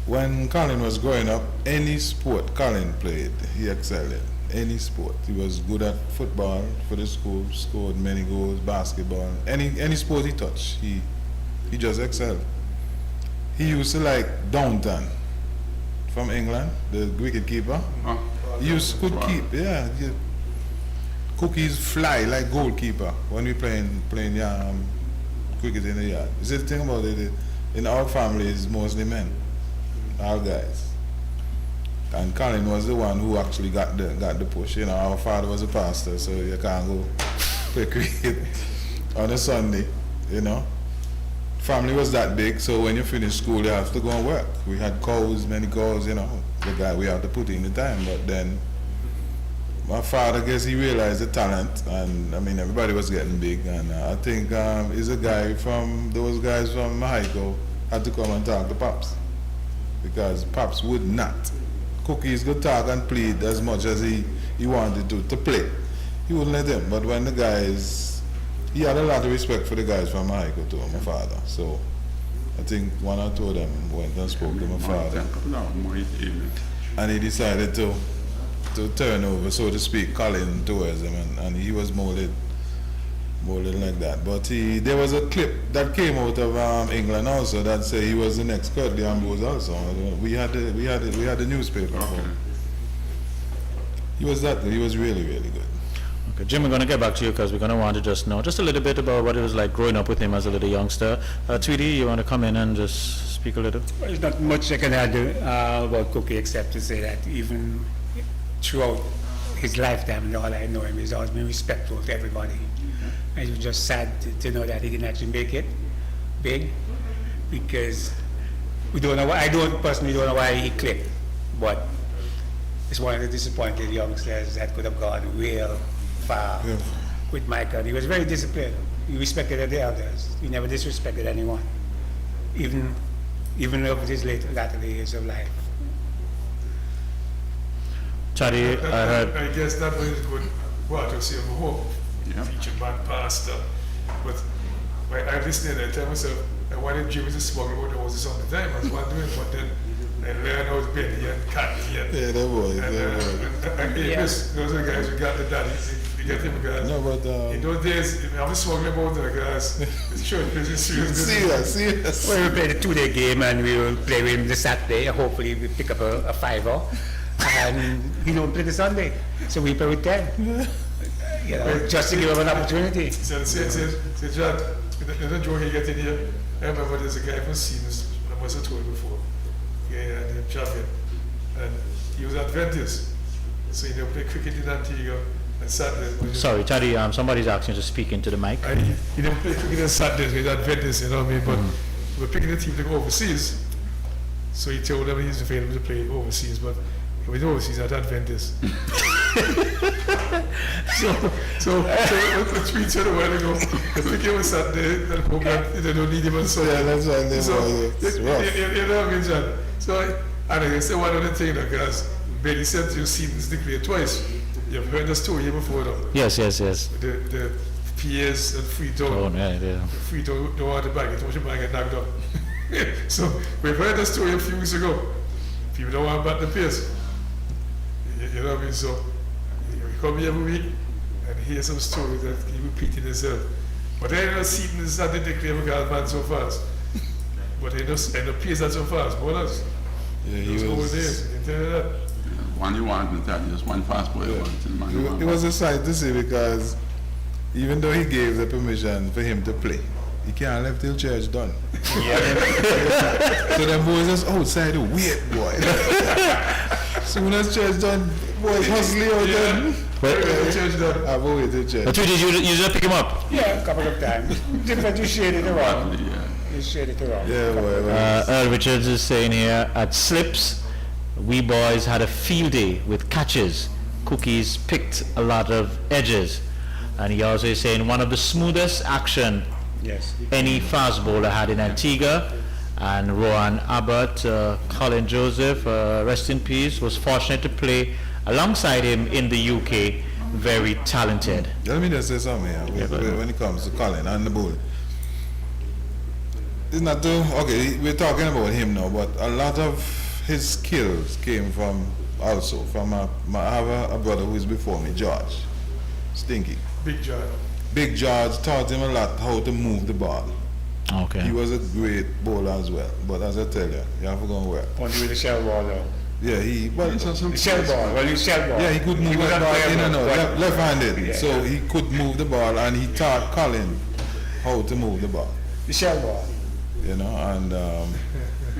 when Colin was growing up, any sport Colin played, he excelled in. Any sport. He was good at football for the school, scored many goals, basketball. Any sport he touched, he just excelled. He used to like Downton from England, the wicket keeper. Could keep, yeah. Cookies fly like goalkeeper when we playing cricket in the yard. You see the thing about it, in our family it's mostly men, all guys. And Colin was the one who actually got the push. You know, our father was a pastor, so you can't go play cricket on a Sunday, you know. Family was that big, so when you finish school, you have to go and work. We had cows, many cows, you know. The guy, we have to put in the time, but then my father, I guess he realized the talent, and I mean, everybody was getting big, and I think he's a guy those guys from Mexico had to come and talk to Pops, because Pops would not. Cookies could talk and plead as much as he wanted to play. He wouldn't let them, but when the guys, he had a lot of respect for the guys from Mexico too, my father, so I think one or two of them went and spoke to my father, and he decided to turn over, so to speak, Colin towards him, and he was molded like that. But there was a clip that came out of England also that said he was the next Curtly Ambrose also. We had the newspaper. Okay. He was really, really good. Okay, Jim, we're going to get back to you because we're going to want to just know just a little bit about what it was like growing up with him as a little youngster. Tweety, you want to come in and just speak a little? Well, there's not much I can add about Cookie except to say that even throughout his lifetime and all I know him, he's always been respectful to everybody. And it was just sad to know that he didn't actually make it big, because we don't know why. I personally don't know why he clicked, but it's one of the disappointed youngsters that could have gone real far with Michael. He was very disciplined. He respected the elders. He never disrespected anyone, even over his latter years of life. Charlie, I heard. I guess that was good. What to say of hope. Yeah. Feature man pastor. But I listened and I tell myself, I wanted Jimmy to smuggle out the houses on the time. I was wondering, but then I learned how to Benny and Cathy and Yeah, that was. those are the guys who got the daddy. You get him guys. No, but in those days, if I was smuggling about the guys, it's sure it's serious. serious. Well, we played a 2-day game and we will play with him the Saturday. Hopefully we pick up a fiver. And he don't play the Sunday. So we play with 10. You know, just to give him an opportunity. Say, John, there's a joke he get in here. I remember there's a guy from Siemens, I must have told you before. Yeah, named Champion. And he was Adventist. So he played cricket in Antigua and Saturday. Sorry, Charlie, somebody's asking you to speak into the mic. He didn't play cricket on Saturdays with Adventist, you know what I mean? But we're picking a team to go overseas. So he told them he's available to play overseas, but he was overseas at Adventist. So the tweet said a while ago, I think it was Saturday, that program, they don't need him on Sunday. Yeah, that's why they So, were, it's rough. you know what I mean, John? So, and I say one other thing, because Benny said you seasons declared twice. You've heard the story here before, though. Yes. The PAs and Freetown. Oh, yeah. Freetown don't want the bag, it was your bag get knocked up. So, we've heard the story a few weeks ago. People don't want to bat the pace. You know what I mean? So, we come here every week and hear some stories that he repeating himself. But I know Seaton is not the declare because man so fast. But I know pace not so fast. Bonus. Yeah, Those old days, I can tell you that. One you want to tell you, just one fast boy you want. It was a sight to see because even though he gave the permission for him to play, he can't left till church done. So them boys just outside, wait, boy. Soon as church done, boys hustling out there. Church done. I've always did church. But you just pick him up? Yeah, a couple of times. Different, you shade it around. Yeah. You shade it around. Yeah, boy. Earl Richards is saying here, at Slips, we boys had a field day with catches. Cookies picked a lot of edges. And he also is saying one of the smoothest action Yes. any fast bowler had in Antigua. And Rowan Abbott, Colin Joseph, rest in peace, was fortunate to play alongside him in the UK. Very talented. Let me just say something here when it comes to Colin and the bull. It's not too, okay, we're talking about him now, but a lot of his skills came from I have a brother who is before me, George. Stinky. Big John. Big George taught him a lot how to move the ball. Okay. He was a great bowler as well, but as I tell you, you have to go and work. Only with the shell ball though. Yeah, The shell ball, well, you shell ball. yeah, he could move the wasn't ball playable, in and out, but- left-handed. Yeah. So he could move the ball, and he taught Colin how to move the ball. The shell ball. You know, and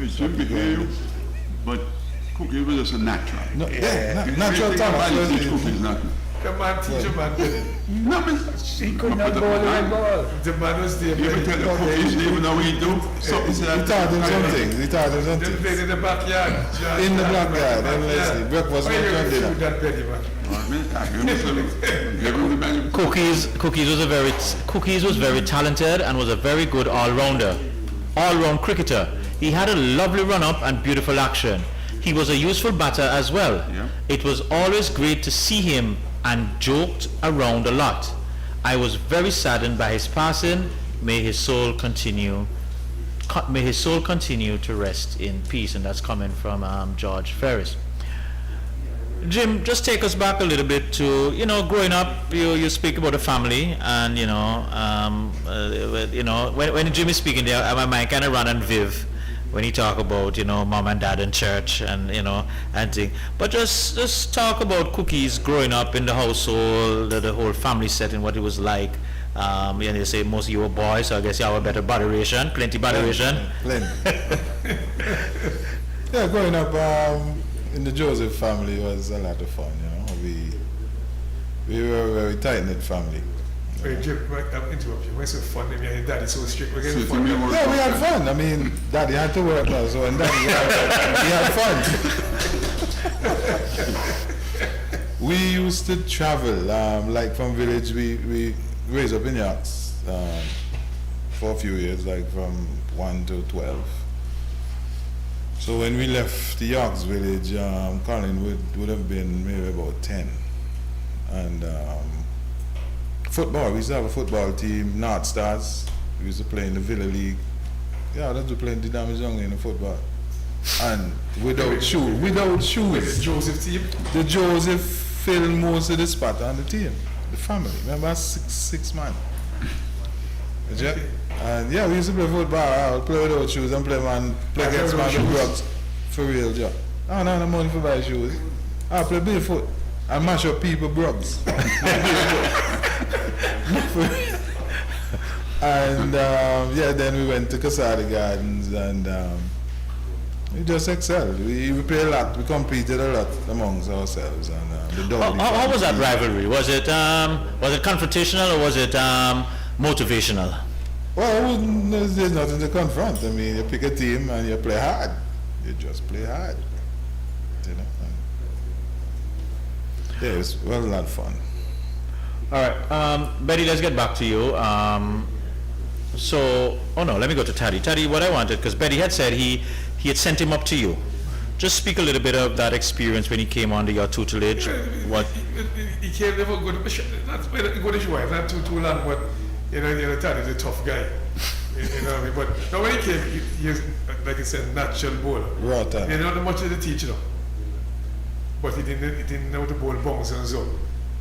He should behave, but Cookie was just a natural. natural talent. Teach Cookies nothing. Come on, teach a man. No, but He could not bowl the red ball. The man was there. you ever tell the Cookies, even though he do something to He that. taught him something. He taught him They something. played in the backyard. John, In the John, backyard, backyard. endlessly. Breakfast, Why you lunch, and food dinner. that belly, man? Cookies was very talented and was a very good all-rounder, all-round cricketer. He had a lovely run-up and beautiful action. He was a useful batter as well. Yeah. It was always great to see him and joked around a lot. I was very saddened by his passing. May his soul continue to rest in peace. And that's coming from George Ferris. Jim, just take us back a little bit to, growing up, you speak about a family, and, when Jim is speaking there, my mind kind of run and viv when he talk about, mom and dad in church and, and thing. But just talk about Cookies growing up in the household, the whole family setting, what it was like. You say most of you were boys, so I guess you have a better botheration, plenty botheration. Plenty. Yeah, growing up in the Joseph family was a lot of fun, We were a very tight-knit family. Wait, Jim, I'm interrupting you. Why so fun? I mean, your daddy's so strict. We're getting So fun. to me, we're- Yeah, we had fun. I mean, Daddy had to work now, so and Daddy we had fun. We used to travel, like from village. We raised up in Yorks for a few years, like from 1 to 12. So when we left the Yorks village, Colin would have been maybe about 10. And football, we used to have a football team, North Stars. We used to play in the Villa League. Yeah, that's playing the damage young in the football. And without shoes. With the Joseph team. The Joseph filled most of the spot on the team. The family. Remember, six man. Yeah. And yeah, we used to play football. I'll play without shoes and play against man with drugs. For real, Joe. I don't have no money for buy shoes. I'll play barefoot and mash up people drugs. And then we went to Casada Gardens and we just excelled. We played a lot. We competed a lot amongst ourselves. And How was that rivalry? Was it confrontational or was it motivational? Well, there's nothing to confront. I mean, you pick a team and you play hard. You just play hard. Yeah, it was a lot of fun. All right, Betty, let's get back to you. Let me go to Taddy. Taddy, what I wanted, because Betty had said he had sent him up to you. Just speak a little bit of that experience when he came under your tutelage. What? He came never good. Not good as you are, not too long, but Taddy's a tough guy. You know what I mean? But now when he came, he's like I said, natural bowler. Raw time. He didn't know much of the teacher, but he didn't know the ball bounce and so.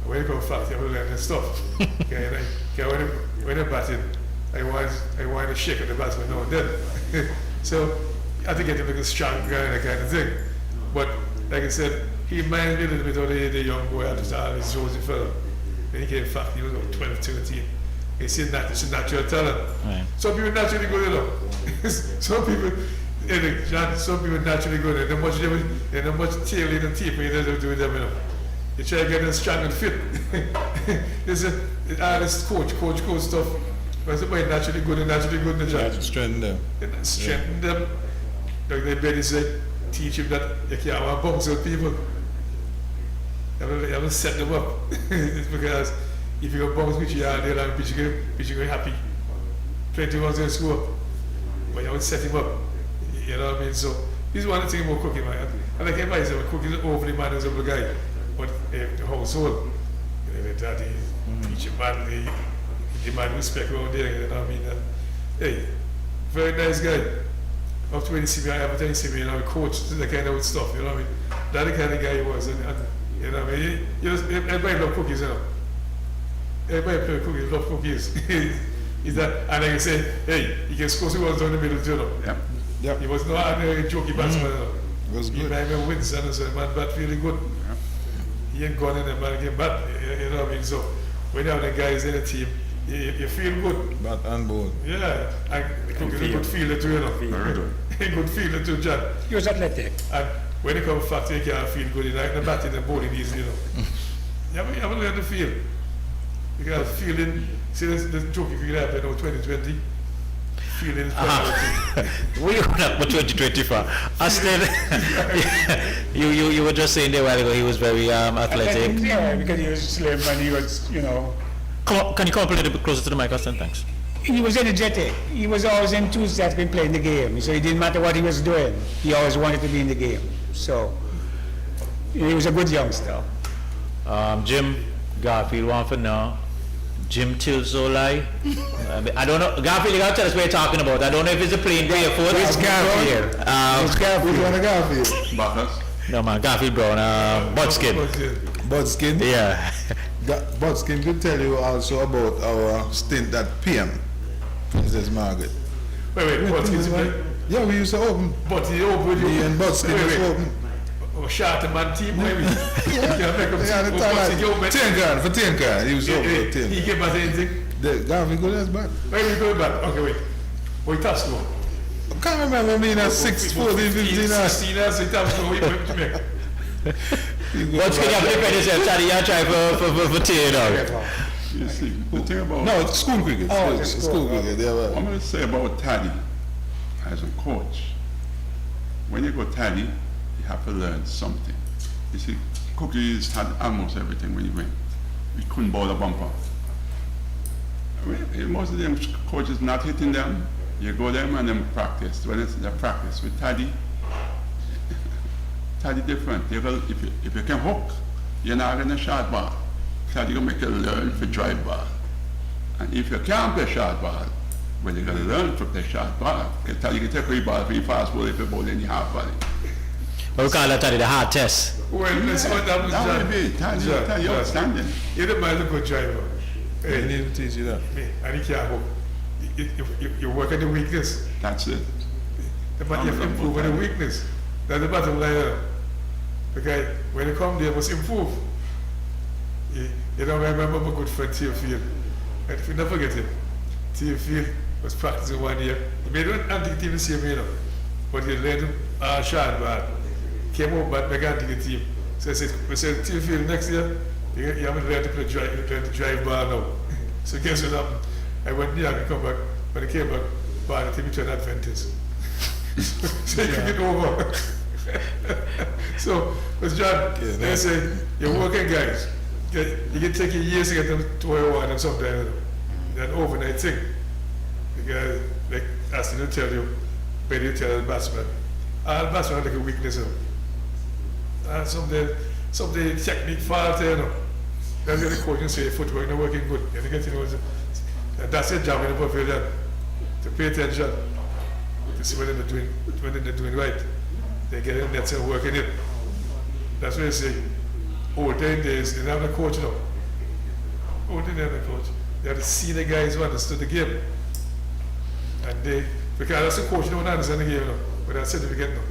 When he come fast, he have to learn that stuff. When he batted, I want to shake at the batsman now and then. So I had to get him like a strong guy and that kind of thing. But like I said, he reminded me a little bit of the young boy at the time, this Josie fellow. When he came fast, he was about 12, 13. It's a natural talent. Right. Some people naturally good, you know. Some people naturally good. They're not much tailing and teeth, you don't do them, you know. You try to get them strong and fit. It's this coach stuff. But somebody naturally good in the job. Strengthen them. Strengthen them. Like they barely say, teach him that you can't want bounce with people. You have to set them up. It's because if you go bounce with you all day long, pitch you go happy. Plenty of ones going to score. But you have to set him up. You know what I mean? So this is one of the things about cooking, man. And like everybody said, cooking is overly manageable guy. But the household, the daddy, teach him badly, demand respect around there, you know what I mean? And, hey, very nice guy. Up to when you see me, every time you see me, coach, that kind of stuff, you know what I mean? That's the kind of guy he was, and you know what I mean? Everybody love cookies, you know? Everybody play cookies, love cookies. Is that, and like I say, hey, he can score 2 runs down the middle, you know? Yeah. Yep. He was not a jokey batsman, you know? It was He good. made me win, so man, bat really good. He ain't gone in the man again, but you know what I mean? So when you have the guys in the team, you feel good. Bat and ball. Yeah, and Cook is a good fielder too, you know. Very good. A good fielder too, John. He was athletic. And when you come fast, you can't feel good. You like the batting and bowling easy, you know. You haven't learned to feel. Because feeling, see the joke you can have, 2020. Feeling is We're not for 2024. Aston, you were just saying there a while ago he was very athletic. Yeah, because he was slim and he was, Can you come up a little bit closer to the mic, Aston? Thanks. he was energetic. He was always enthusiastic in playing the game. So it didn't matter what he was doing. He always wanted to be in the game. So he was a good youngster. Jim Garfield, one for now. Jim Tilsolai. I don't know. Garfield, you got to tell us what you're talking about. I don't know if it's a plane barefoot. It's Garfield. It's Garfield. Which one of Garfield? Bacchus. No, man. Garfield Brown. Budskin. Budskin. Yeah. Budskin could tell you also about our stint at PM. Mrs. Margaret. Wait, Budskin's play? Yeah, we used to open. But he opened Me and Budskin used to open. Shot a man team, maybe. Yeah, the time 10 grand, for 10 grand. He was over for 10. He came out anything? Garfield good as bad. Where we going back? Okay, wait. Wait, that's no. I can't remember me in a 6, 14, 15 hours. 16 hours, so that's no. Wait to make. Budskin, you have to defend yourself. Charlie, you try for tear down. You see, the thing about... No, it's school cricket. Oh, It's it's school school. cricket. Yeah, well. I'm going to say about Taddy as a coach. When you go Taddy, you have to learn something. You see, Cookies had almost everything when he went. We couldn't bowl a bumper. I mean, most of them coaches not hitting them. You go them and then practice. When it's the practice with Taddy, Taddy different. If you can hook, you're not getting a short ball. Taddy gonna make you learn for drive ball. And if you can't play short ball, well, you gotta learn to play short ball. Taddy can take a ball for your fast ball if you bowl any half volley. We call that the hard test. Well, let's what that was That John. would be Taddy outstanding. You're the man a good driver. I Hey, need to teach you that. and he can't hook. You work on the weakness. That's it. The man you have to improve on the weakness. That's the bottom line. Because when you come there, you must improve. You know, I remember my good friend Theophile. And if you never forget him, Theophile was practicing 1 year. He made an anti-team the same year, but he led him shot bad. Came over but began to the team. So I said, Theophile, next year, you haven't learned to play drive ball now. So guess what happened? I went there and come back. When I came back, the team to an Adventist. So you can get over. So, John, they say, you're working guys. You can take you years to get them to where you want them sometimes. That overnight thing. Because, like, as you tell you, when you tell the batsman, all batsmen have like a weakness. Something technique fault, you know. That's what the coach can say, footwork not working good. You get to know, that's your job in the profession, to pay attention, to see what they're doing right. They get in the nets and working it. That's what they say. Old days, they don't have a coach now. Old days, they have a coach. They have to see the guys who understood the game. And they, because that's the coach, they don't understand the game now. But that's certificate now.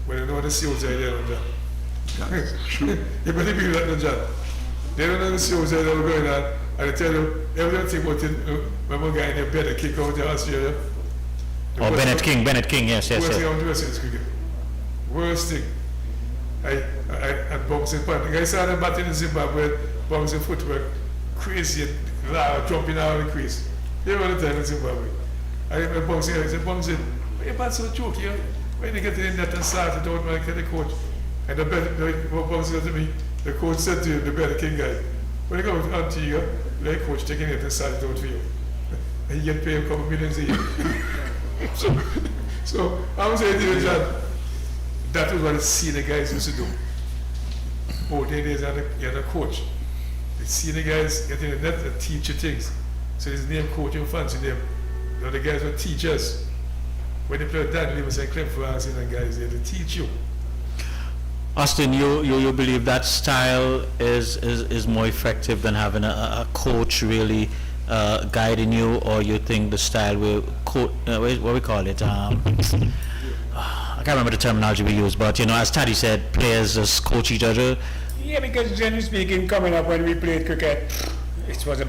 When they know the COs are there, John. You better be that, no, John. They don't know the COs that are going on. And they tell you, everything about it, remember a guy in your bed that kick out in Australia? Oh, Bennett King, yes. Worst thing I'm doing is cricket. Worst thing. I bouncing pan. The guy saw them batting in Zimbabwe, bouncing footwork, crazy, and jumping out of the crease. They were the time in Zimbabwe. I remember bouncing, I said, bouncing, why you bat so joke here? When you get in that and start, don't want to get the coach. And the bouncing to me, the coach said to him, the Bennett King guy, when you go to Antigua, the coach taking it and started out for you. And you get paid a couple millions a year. so I was saying to you, John, that was what the senior guys used to do. Oh, days you had a coach. The senior guys get in the net and teach you things. So his name coach, you fancy name. Now the guys were teachers. When they played Dan Lewis and Clem France and guys, they had to teach you. Austin, you believe that style is more effective than having a coach really guiding you, or you think the style will what we call it? I can't remember the terminology we use, but as Taddy said, players just coach each other. Yeah, because generally speaking, coming up when we played cricket, it was a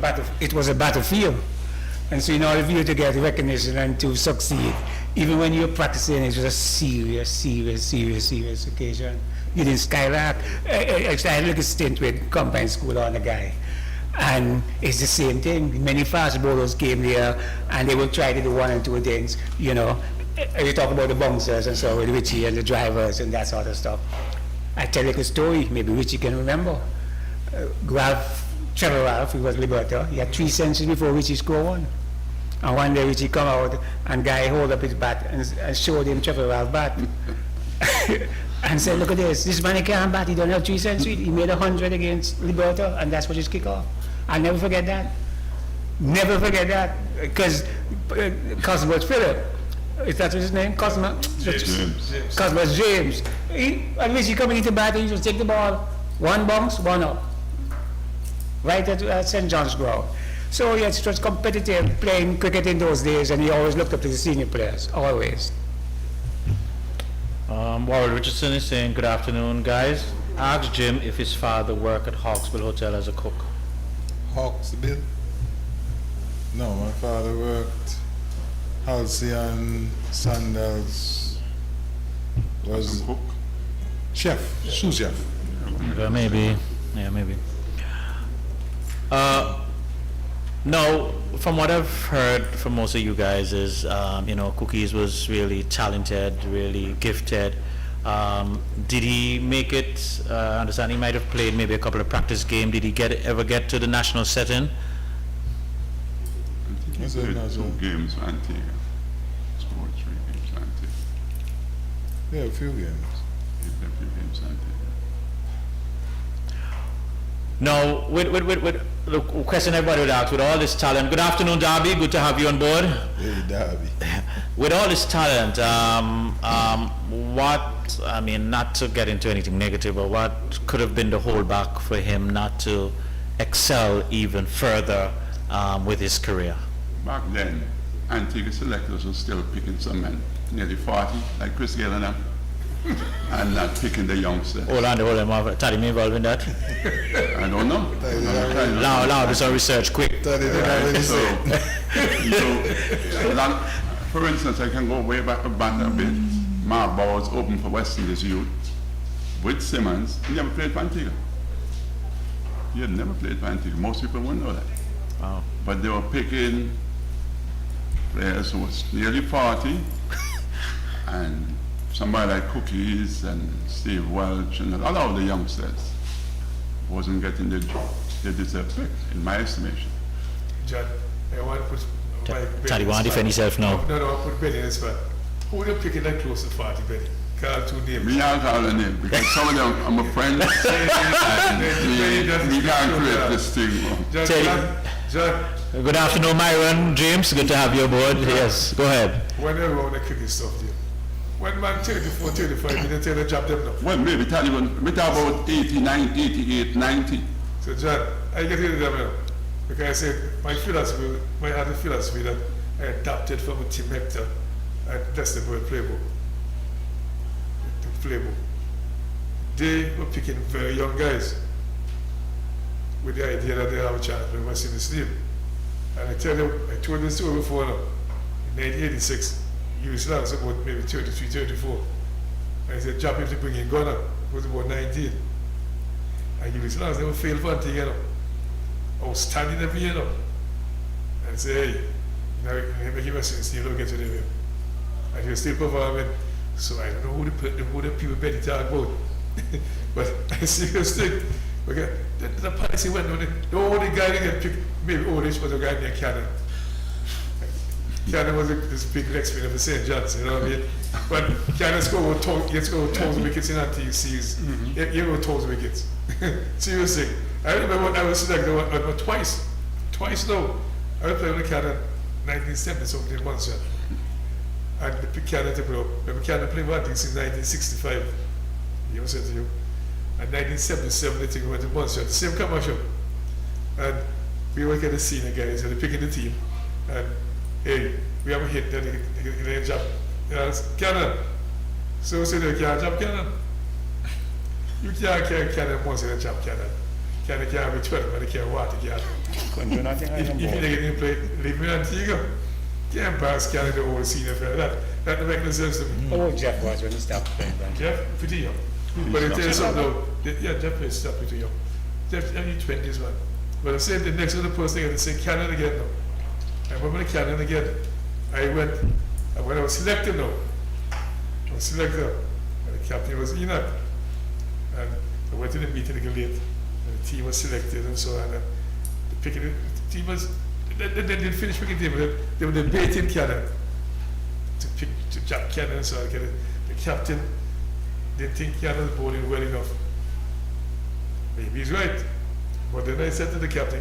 battlefield, and so in order for you to get recognition and to succeed, even when you're practicing, it was a serious occasion. You didn't skylark. I had a stint with combined school on a guy. And it's the same thing. Many fast bowlers came there and they will try to do 1 and 2 things, You talk about the bouncers and so with Richie and the drivers and that sort of stuff. I tell you a story, maybe Richie can remember. Trevor Ralph, he was Liberto. He had 3 centuries before Richie scored 1. And one day Richie come out and guy hold up his bat and showed him Trevor Ralph bat. And said, look at this man he can't bat, he don't have 3 centuries. He made 100 against Liberto, and that's what his kick off. I'll never forget that. Never forget that. Because Cosmos Philip, is that his name? Cosmos James. At least he coming into batting, he just take the ball, 1 bounce, 1 up. Right at St. John's Ground. So yes, it was competitive playing cricket in those days, and he always looked up to the senior players, always. Warren Richardson is saying, good afternoon, guys. Ask Jim if his father worked at Hawksbill Hotel as a cook. Hawksbill? No, my father worked Halcyon Sandals, was Cook. chef, sous chef. Maybe. No, from what I've heard from most of you guys is, Cookies was really talented, really gifted. Did he make it? I understand he might have played maybe a couple of practice games. Did he ever get to the national setting? I think he played 2 games for Antigua. Scored 3 games for Antigua. Yeah, a few games. He played a few games for Antigua. No, with the question everybody would ask, with all this talent. Good afternoon, Darby. Good to have you on board. Hey, Darby. With all this talent, not to get into anything negative, but what could have been the holdback for him not to excel even further with his career? Back then, Antigua selectors were still picking some men, nearly 40, like Chris Gale and them, and not picking the youngsters. Hold on, Taddy, me involved in that? I don't know. Now, do some research, quick. For instance, I can go way back a bit. Mark Bowers opened for West Indies youth with Simmons. He never played for Antigua. He had never played for Antigua. Most people wouldn't know that. Wow. But they were picking players who was nearly 40 and somebody like Cookies and Steve Welch and a lot of the youngsters. wasn't getting the deserved pick, in my estimation. John, I want to put my Taddy, want to defend yourself now? No, I'll put Benny in this spot. Who are you picking that close to 40, Benny? Call two names. Me can't call a name because some of them are my friends. We can't create this thing. John, Good afternoon, Myron. James, good to have you aboard. Yes, go ahead. whenever I want to kick this stuff, dear. When man 34, 35, you didn't tell the job them now. Well, maybe tell you, we talk about 89, 88, 90. So John, I get rid of them now. Because I said, my other philosophy that I adapted from a team Hector, and that's the word playbook. The playbook. They were picking very young guys with the idea that they have a chance to win the team. And I tell you, I told this story before now. In 1986, Yugoslavia was about maybe 33, 34. And I said, Jap, if you bring in Ghana, it was about 19. And Yugoslavia never failed for anything, you know. Outstanding every year, you know. And I say, hey, now you make him a sense, you don't get to the game. And he was still performing. So I don't know who the people bet talk about. But I see this thing. Okay, the policy went on. The only guy that get picked, maybe Orange, was a guy named Cannon. Cannon was this big next man of St. John's, you know what I mean? But Cannon scored 1,000 wickets in NTCs. He wrote 1,000 wickets. Seriously. I remember I was selected twice now. I was playing with Cannon 1970 something once. And the Cannon to blow. Remember Cannon played one thing since 1965. He was said to you. And 1977, I think we went to Montreal, the same commercial. And we were getting the senior guys, and they're picking the team. And hey, we have a hit, then they jump. You know, Cannon. So they can't jump Cannon. You can't Cannon once in a jump Cannon. Cannon can't be 12, but they can't walk together. Couldn't do nothing If they didn't play, leave me on Tigo. Can't pass Cannon the old senior fella. That doesn't make no sense to me. How old Jeff was when he stopped playing? Jeff, pretty young. But it tells something though. Jeff plays stuff pretty young. Jeff only 20s, man. But I'm saying the next other person, I got to say Cannon again now. I remember the Cannon again. I went, and when I was selected now, and the captain was Enoch. And I went to the meeting a little late, and the team was selected and so on. And the team was, they didn't finish picking the team, they were debating Cannon to jump Cannon and so on. The captain didn't think Cannon was bowling well enough. Maybe he's right. But then I said to the captain,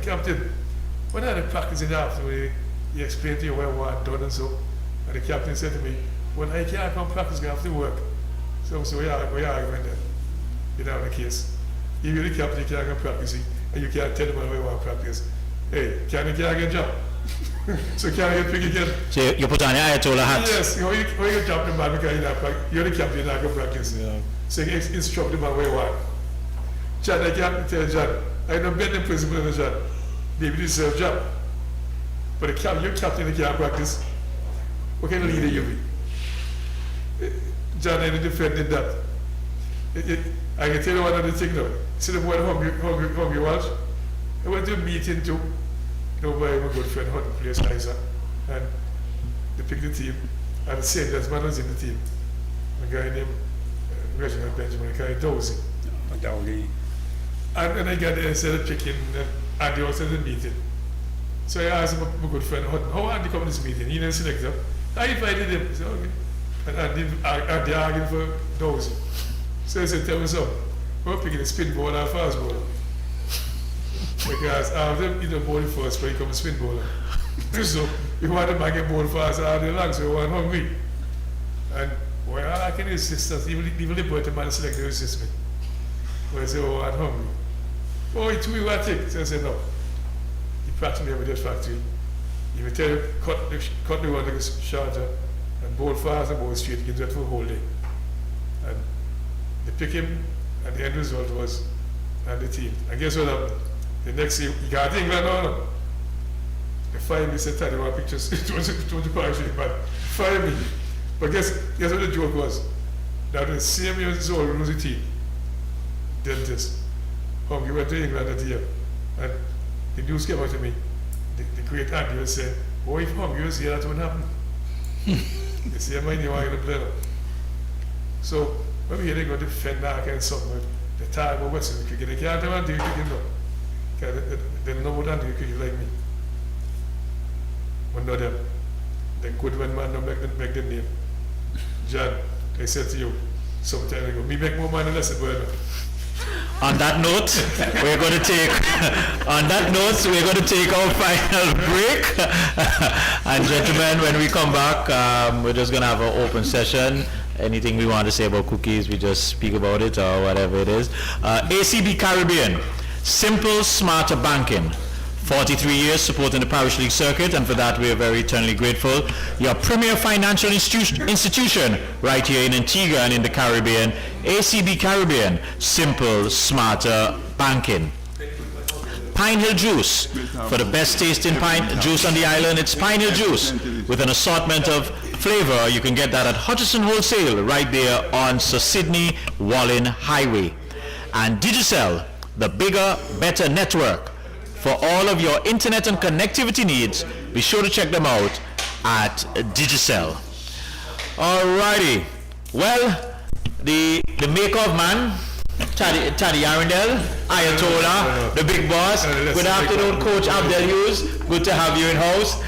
when I had a practice in the afternoon, he explained to you what I want done and so. And the captain said to me, well, I can't come practice, I have to work. So we are arguing then. You know the case. If you're the captain, you can't come practicing, and you can't tell him what you want to practice. Hey, can't get a job. So can't get picked again. So you put on your Ayatollah hat? Yes, you can jump the man because you're the captain, you're not going to practice. Yeah. So you instruct the man where you want. John, I can't tell John, I don't bet the principle in the John. Maybe this is a job. But your captain, you can't practice. What kind of leader you be? John, I defended that. I can tell you one other thing now. See the boy hungry watch? I went to a meeting too. You know, my good friend, Hutton plays Isaac. And they picked the team. And the same man was in the team. A guy named Reginald Benjamin, a guy Dozy. And I got there, I started picking, and Andy was at the meeting. So I asked my good friend, how Andy come to this meeting? He didn't select him. I invited him. He said, okay. And Andy arguing for Dozy. So I said, tell me something. We're picking a spin ball and a fast bowler. Because after bowling first, but he comes spin bowler. So we want to make a bowl fast all day long, so we weren't hungry. And well, I can resist us, even the boy man select the resist me. Well, I say, oh, I'm hungry. Oh, he told me what I take. So I said, no. He practically have a dead factory. He will tell you, cut the one like a shorter, and bowl fast and bowl straight, you can do it for a whole day. And they pick him, and the end result was, and the team. And guess what happened? The next year, he got England on. They fired me, said, "Tell pictures." It was the Parish League, but fired me. But guess what the joke was? That the same year as old lose the team. Dentist. He went to England that year. And the news came out to me. The great Andy was saying, oh, if Hungary was here, that wouldn't happen. They say, I know I'm going to play now. So when we hear they go to defend that kind of something, the time of Western cricket. They can't have anti cricket now. They don't know what anti cricket like me. One of them. They could when man don't make the name. John, I said to you some time ago, me make more money than less than well. On that note, we're going to take our final break. And gentlemen, when we come back, we're just going to have an open session. Anything we want to say about cookies, we just speak about it or whatever it is. ACB Caribbean, simple, smarter banking. 43 years supporting the Parish League circuit, and for that we are very eternally grateful. Your premier financial institution right here in Antigua and in the Caribbean, ACB Caribbean, simple, smarter banking. Pine Hill Juice, for the best tasting pine juice on the island, it's Pine Hill Juice with an assortment of flavor. You can get that at Hutchison Wholesale right there on Sir Sidney Wallen Highway. And Digicel, the bigger, better network. For all of your internet and connectivity needs, be sure to check them out at Digicel. Alrighty. Well, the maker of man, Taddy Arundel, Ayatollah, the big boss. Good afternoon, Coach Abdel Hughes. Good to have you in house.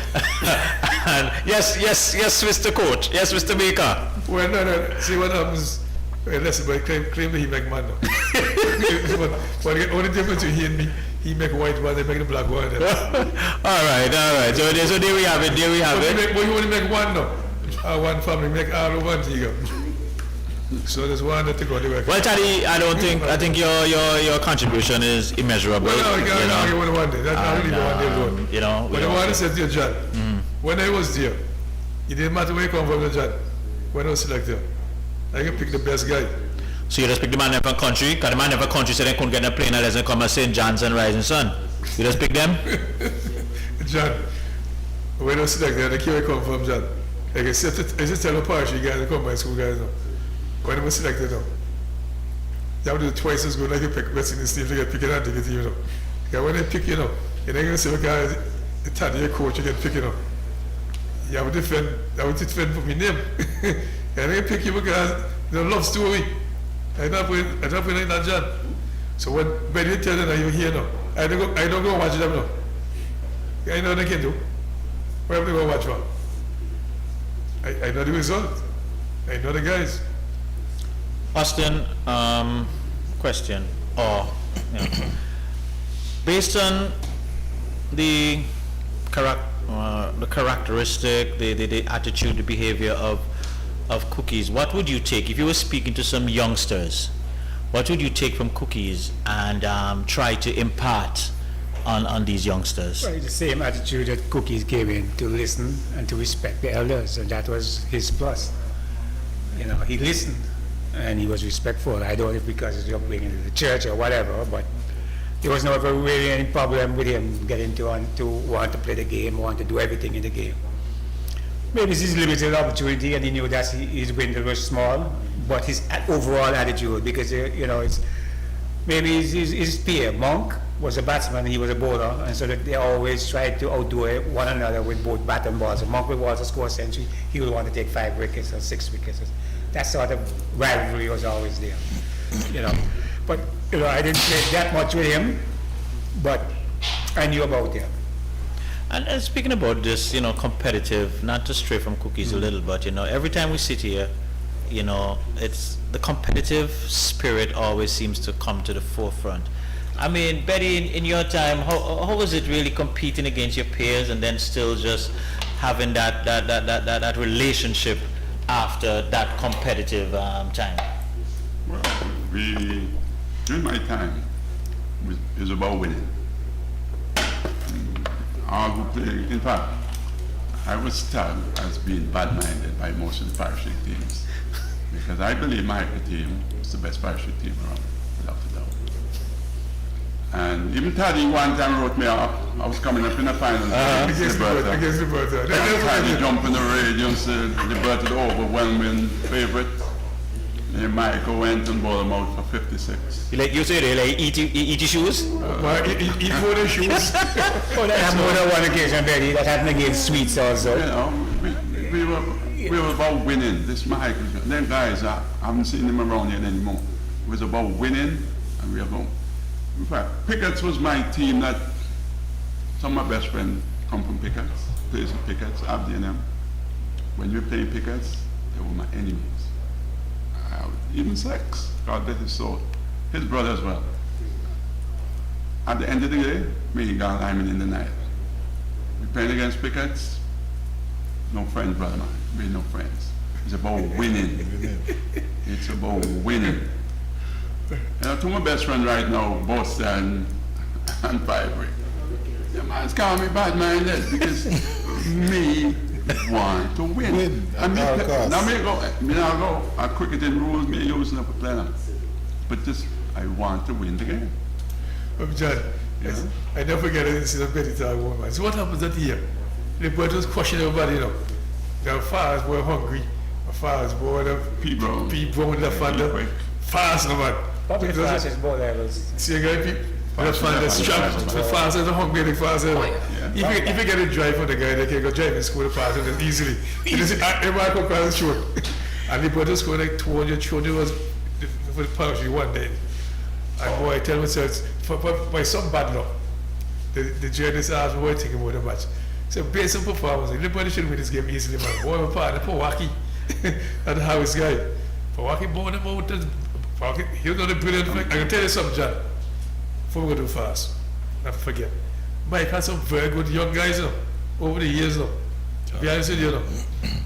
And yes, Mr. Coach. Yes, Mr. Baker. Well, no. See what happens. Listen, but claim that he make man now. But the only difference between he and me, he make white one, they make the black one. all right. So there we have it. But you only make one now. One family make all of one Tiga. So there's one that take on the work. Well, Taddy, I think your contribution is immeasurable. Well, no, you can't argue with one day. That's not really the one day alone. You know. But the one that said to you, John, when I was there, it didn't matter where you come from, John. When I was selected, I can pick the best guy. So you just pick the man from country? Because the man from country said they couldn't get a plane unless they come at St. John's and Rising Sun. You just pick them? John, when I was selected, I can't where I come from, John. Like I said, I just tell the Parish League guys, I come by school guys now. When I was selected now, you have to do twice as good like you pick West Indian team to get picked and take it, you know. Because when they pick you know, you're not going to say, okay, Taddy, your coach, you get picked, you know. You have to defend for my name. And I pick you because the love story. I don't put like that, John. So when Betty tell them that you're here now, I don't go watch them now. I know what they can do. Where have to go watch one? I know the result. I know the guys. Austin, question. Based on the characteristic, the attitude, the behavior of cookies, what would you take if you were speaking to some youngsters? What would you take from cookies and try to impart on these youngsters? Well, the same attitude that Cookies gave in, to listen and to respect the elders, and that was his plus. You know, he listened and he was respectful. I don't know if because he's upbringing in the church or whatever, but there was never really any problem with him getting to want to play the game, want to do everything in the game. Maybe it's his limited opportunity, and he knew that his window was small, but his overall attitude, because you know, it's maybe his peer Monk was a batsman, he was a bowler, and so that they always tried to outdo one another with both bat and ball. So Monk would want to score a century, he would want to take 5 wickets or 6 wickets. That sort of rivalry was always there, you know. But you know, I didn't play that much with him, but I knew about him. And speaking about this, you know, competitive, not to stray from cookies a little, but you know, every time we sit here, you know, it's the competitive spirit always seems to come to the forefront. I mean, Betty, in your time, how was it really competing against your peers and then still just having that relationship after that competitive time? Well, during my time, it was about winning. All who played, in fact, I was tagged as being bad-minded by most of the Parish League teams because I believe my team was the best Parish League team around, without a doubt. And even Taddy one time wrote me up. I was coming up in the final against Liberta. Taddy jumped in the radio and said Liberta the overwhelming favorite. And Michael went and bought them out for 56. You say they like eat your shoes? Eat more than shoes. Oh, that happened more than one occasion, Betty. That happened against Sweets also. You know, we were about winning. This Michael, them guys, I haven't seen them around here anymore. It was about winning and we are going. In fact, Pickett's was my team that some of my best friends come from Pickett's, plays with Pickett's, Abdi and them. When we played Pickett's, they were my enemies. Even Sex, God bless his soul, his brother as well. At the end of the day, me and God Lyman in the night. We playing against Pickett's, no friends, brother man, we no friends. It's about winning. It's about winning. And to my best friend right now, Boston and Fibery. The man's calling me bad-minded because me want to win. And me, now me go at cricketing rules, me using up a planner. But just, I want to win the game. John, Yeah. I never forget an incident Betty told woman. So what happens that year? The boy was crushing everybody, you know. Their fathers were hungry. My fathers were the people in the father. Fast, no man. Public classes, both levels. See a guy, people, the father strapped, the fathers are hungry, the fathers are if you get a drive for the guy, they can go drive in school, the fathers easily. Everybody go across the short. And the boy just scored like 200 children was for the Parish League one day. And boy, I tell myself, by some bad luck, the journalist asked me what I think about the match. So based on performance, everybody should win this game easily, man. Boy, my partner, Pawaki, and how his guy. Pawaki born him out, he was not a brilliant I can tell you something, John, before we go too fast, not forget. Mike has some very good young guys, you know, over the years, you know. To be honest with you,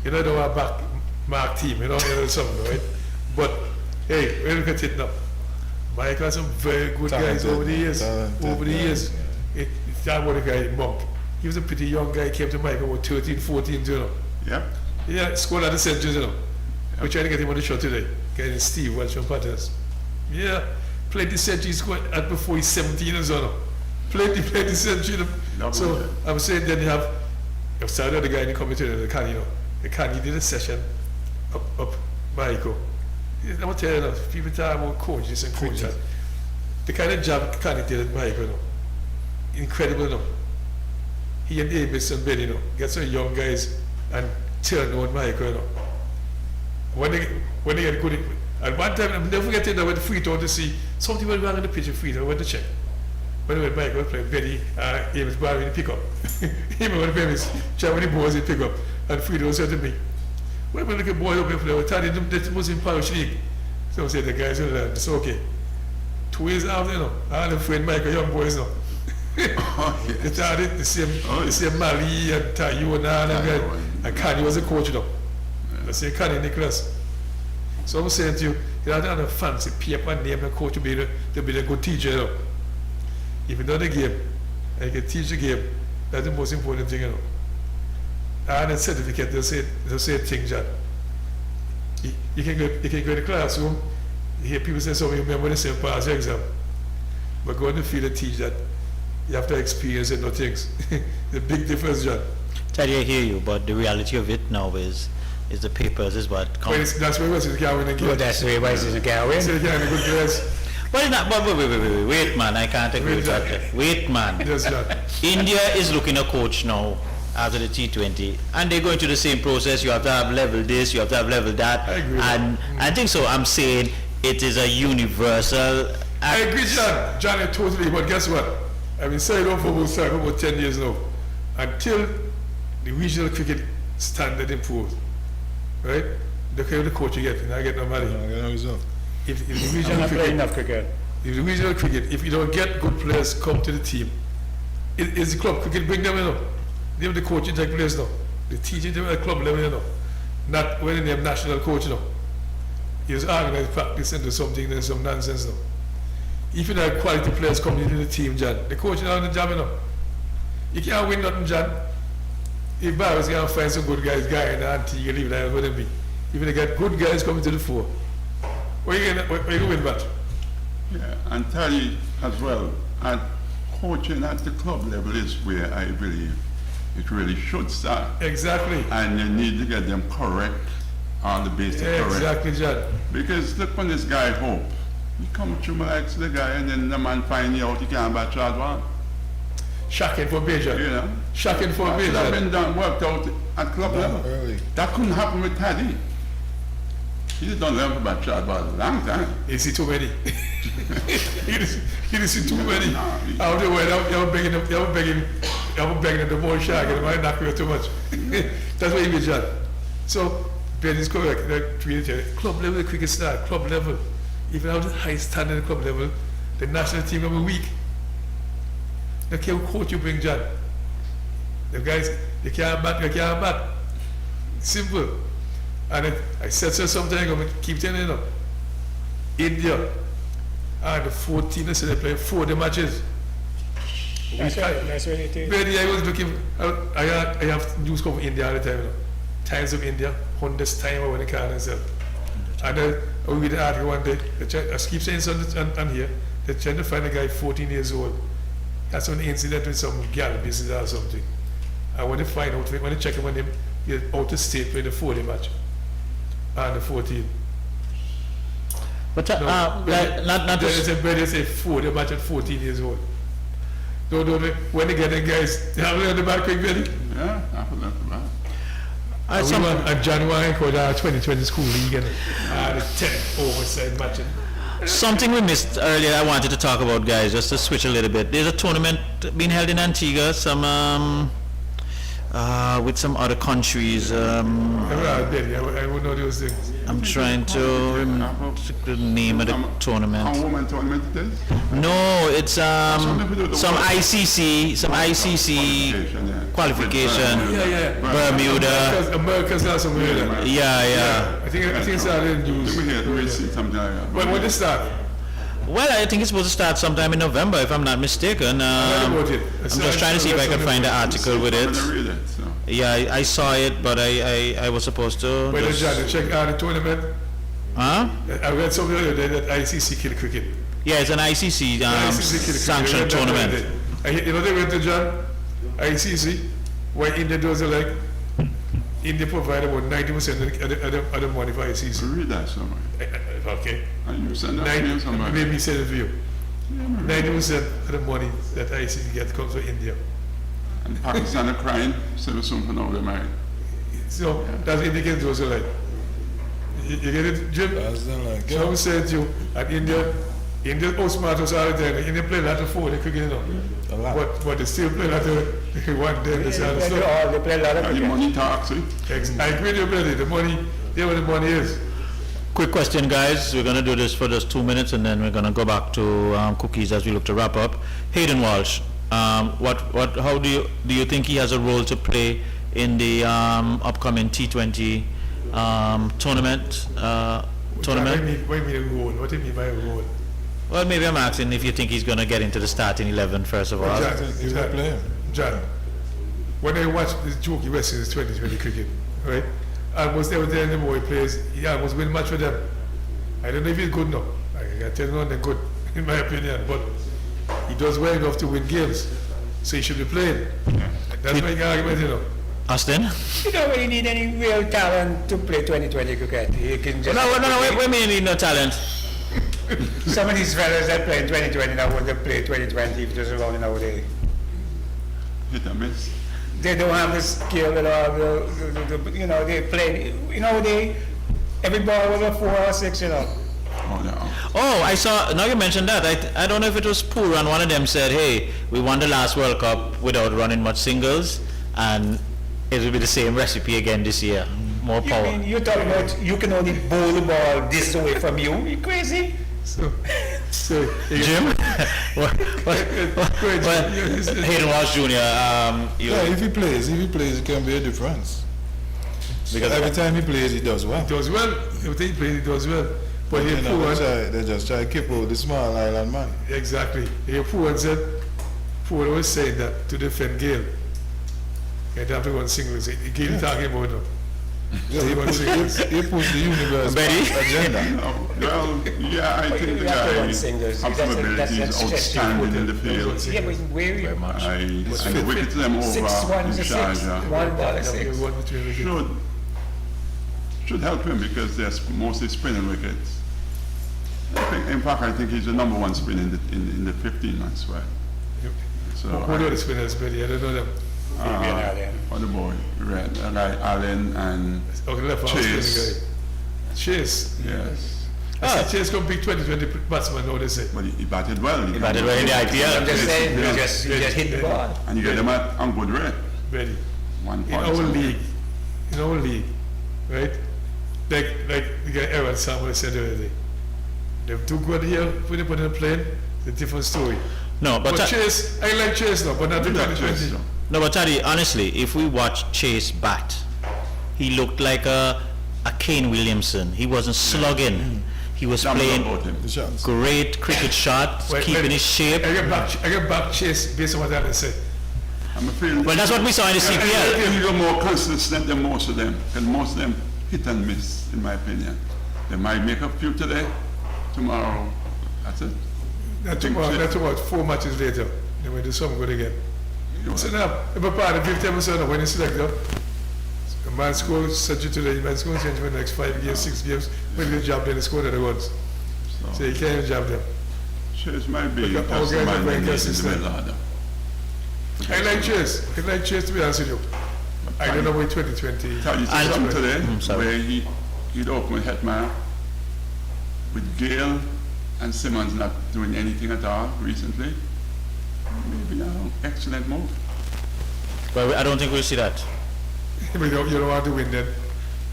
you know, they were back mark team, you know something, right? But, hey, we look at it now. Mike has some very good guys over the years. Over the years. That was the guy in Monk. He was a pretty young guy, came to Mike about 13, 14, you know. Yep. Yeah, scored at the centuries, you know. We're trying to get him on the show today. Getting Steve Welch from Patterns. Yeah, played the century, scored at before he's 17 or so. Played the century. So I'm saying then you have started the guy in the committee, the can, you know. The can, he did a session up Michael. I'm telling you, people talk about coaches and coaches. The kind of job Canny did at Michael, you know. Incredible, you know. He and Amos and Ben, you know, get some young guys and turn on Michael, you know. When they get good, at one time, I'm never forgetting that I went to free throw to see something went wrong in the pitch of free throw. I went to check. When I went Michael was playing, Benny, Amos Barry in the pickup. He went to Amos, check when the boys in pick up. And free throw said to me, when we look at boys up and play, we're telling them that was in Parish League. So I said, the guys will learn, it's okay. 2 years after, you know, I had a friend, Michael, young boys, you know. They started the same Mali and Tayu and all that guy. And Kanye was a coach, you know. Let's say Kanye Nicholas. So I'm saying to you, you don't have a fancy paper and name a coach to be a good teacher, you know. If you know the game, and you can teach the game, that's the most important thing, you know. And a certificate, they'll say things that you can go in the classroom, you hear people say something, you remember the same pass your exam. But go in the field and teach that. You have to experience it, no things. The big difference, John. Teddy, I hear you, but the reality of it now is the papers is what counts. That's why you can't win again. Well, that's the way why you can't win. So you can't win good players. But it's not, but wait, man, I can't agree with that. Wait, man. Yes, John. India is looking a coach now after the T20, and they're going through the same process. You have to have level this, you have to have level that. I agree. And I think so. I'm saying it is a universal. I agree, John. John, I totally. But guess what? I've been saying for about 10 years now. Until the regional cricket standard improves, right? The kind of coach you get, and I get no money. If the regional cricket, if the regional cricket, if you don't get good players come to the team, is the club cricket bring them, you know? They have the coaching take place now. The teaching them at club level, you know. Not when they have national coach, you know. You just organize practice and do something, there's some nonsense now. If you have quality players coming into the team, John, the coach is on the job, you know. You can't win nothing, John. If Barry's going to find some good guys, guy and auntie, you leave that with be. If you get good guys coming to the fore, where you going to win that? Yeah, and tell you as well, and coaching at the club level is where I believe it really should start. Exactly. And you need to get them correct, on the basic correct. Exactly, John. Because look when this guy Hope, you come through my ex the guy and then the man find you out he can't batch out one. Shocking for Beja. You know? Shocking for That Beja. been done, worked out at club level. Early. That couldn't happen with Taddy. He don't learn about shot ball a long time. You see too many. you see too many. No, Out the way, you're begging the more shot, and it might knock you too much. That's what you mean, John. So, Ben is correct. Club level, the cricket start, club level. Even out the high standard at club level, the national team will be weak. They can't coach you bring, John. The guys, they can't bat. Simple. And I said so sometimes, I'm going to keep telling you, India, and the 14, they said they play 40 matches. That's what it is. Really, I was looking, I have news come from India all the time, Times of India, 100th time or when they call themselves. And I read the article one day, I keep saying something on here, they're trying to find a guy 14 years old. That's an incident with some gal business or something. And when they find out, when they check him on him, he's out of state playing the 40 match. And the 14. But No, not there's to, a better say 40 match at 14 years old. No, when they get the guys, they have learned about quick, Billy. Yeah, I could learn about it. And we won in January called our 2020 school league and the 10 overside matching. something we missed earlier. I wanted to talk about, guys, just to switch a little bit. There's a tournament being held in Antigua, with some other countries. I would know those things. I'm trying to remember the name of the A tournament. woman tournament it is? No, it's Something to do with the some World ICC qualification. Yeah. Bermuda. Americans are some weird. Yeah. I think it's out in news. We hear we see something like that. When they start? Well, I think it's supposed to start sometime in November, if I'm not mistaken. I'm just trying to see if I can find the article with I'm it. gonna read it, so. Yeah, I saw it, but I was supposed to. When just- they check out the tournament, Huh? I read something the other day that ICC kill cricket. Yeah, it's an ICC ICC kill sanctioned cricket. tournament. You know they went to John, ICC, why India does it like, India provide about 90% of the money for ICC. Read that somewhere. Okay. And you send that to me somewhere. Maybe send it for you. 90% of the money that ICC gets comes from India. And Pakistan are crying, so soon for now they're married. So that's indicates also like, you get it, Jim? That's not like So I said to you, at India outsmart us all the time. India play a lot of four, they cricket, a lot. but they still play a lot of one day. They play a lot of And the cricket. money talks, eh? I agree with you, brother. The money, there where the money is. Quick question, guys. We're going to do this for just 2 minutes, and then we're going to go back to cookies as we look to wrap up. Hayden Walsh, how do you think he has a role to play in the upcoming T20 tournament? What do you mean a role? What do you mean by a role? Well, maybe I'm asking if you think he's going to get into the starting 11 first of all. He's not playing. John, when I watch this Jokey West in his 2020 cricket, right? I was there with the boy players. Yeah, I was winning match for them. I don't know if he's good enough. I can tell you they're good, in my opinion, but he does well enough to win games. So he should be playing. That's my argument, Austin? You don't really need any real talent to play 2020 cricket. You can just... No, wait a minute, no talent. Some of these fellas that play in 2020 now want to play 2020 if it was around nowadays. Hit and miss. They don't have the skill at all. They play, every ball was a 4 or 6, Oh, yeah. Oh, I saw, now you mentioned that, I don't know if it was Pooran, one of them said, hey, we won the last World Cup without running much singles, and it will be the same recipe again this year. More You power. mean, you're talking about you can only bowl the ball this away from you? You crazy? So Jim? Hayden Walsh Jr. Yeah, if he plays, it can be a difference. Because every time he plays, he does well. He does well. Every time he plays, he does well. But You he know, poor. they just try to keep out the small island man. Exactly. He poor said, poor was saying that to defend Gale. You'd have to go on singles. Gale talking about them. Yeah, he pushed the universe agenda. Well, yeah, I think the guy ability is outstanding in the field. Yeah, but where you... And the wickets them over 6-1 in to 6. Sharjah 1 ball to 6. should help him because they're mostly spinning wickets. In fact, I think he's the number one spin in the 15-man squad. So Who know the spinners, Billy? I don't know them. on the boy, Allen and Okay, left arm spinning Chase. guy. Chase. Yes. I see Chase come big 2020 batsman, now they say. But he batted well. He batted well in the IPL. I'm just saying, Yeah. he just hit the ball. And you get them at on good rate. Ready. One In our league, right? Like the guy Aaron Samuel said the other day. They're too good here when they put in a plane, it's a different story. No, but Chase, I like Chase now, but not the 2020. no, but Taddy, honestly, if we watch Chase bat, he looked like a Kane Williamson. He wasn't slugging. He was playing The shots. great cricket shots, keeping his shape. I get back Chase based on what I say. I'm afraid. Well, that's what we saw in the I CPL. think you're more consistent than most of them. And most of them hit and miss, in my opinion. They might make a few today, tomorrow. That's it. That's about 4 matches later. They will do something good again. So now, if a part of 50% when you select them, a man scores such a today, man scores change for the next 5 games, 6 games, when you job them, they score the ones. So you can't job them. Chase might be But just our the guys are man very they need in the consistent. middle order. I like Chase to be honest with you. I don't know where 2020. Tell you And- something today, sorry. where he'd open with Hetman, with Gale and Simmons not doing anything at all recently. Maybe an excellent move. But I don't think we'll see that. You don't want to win then.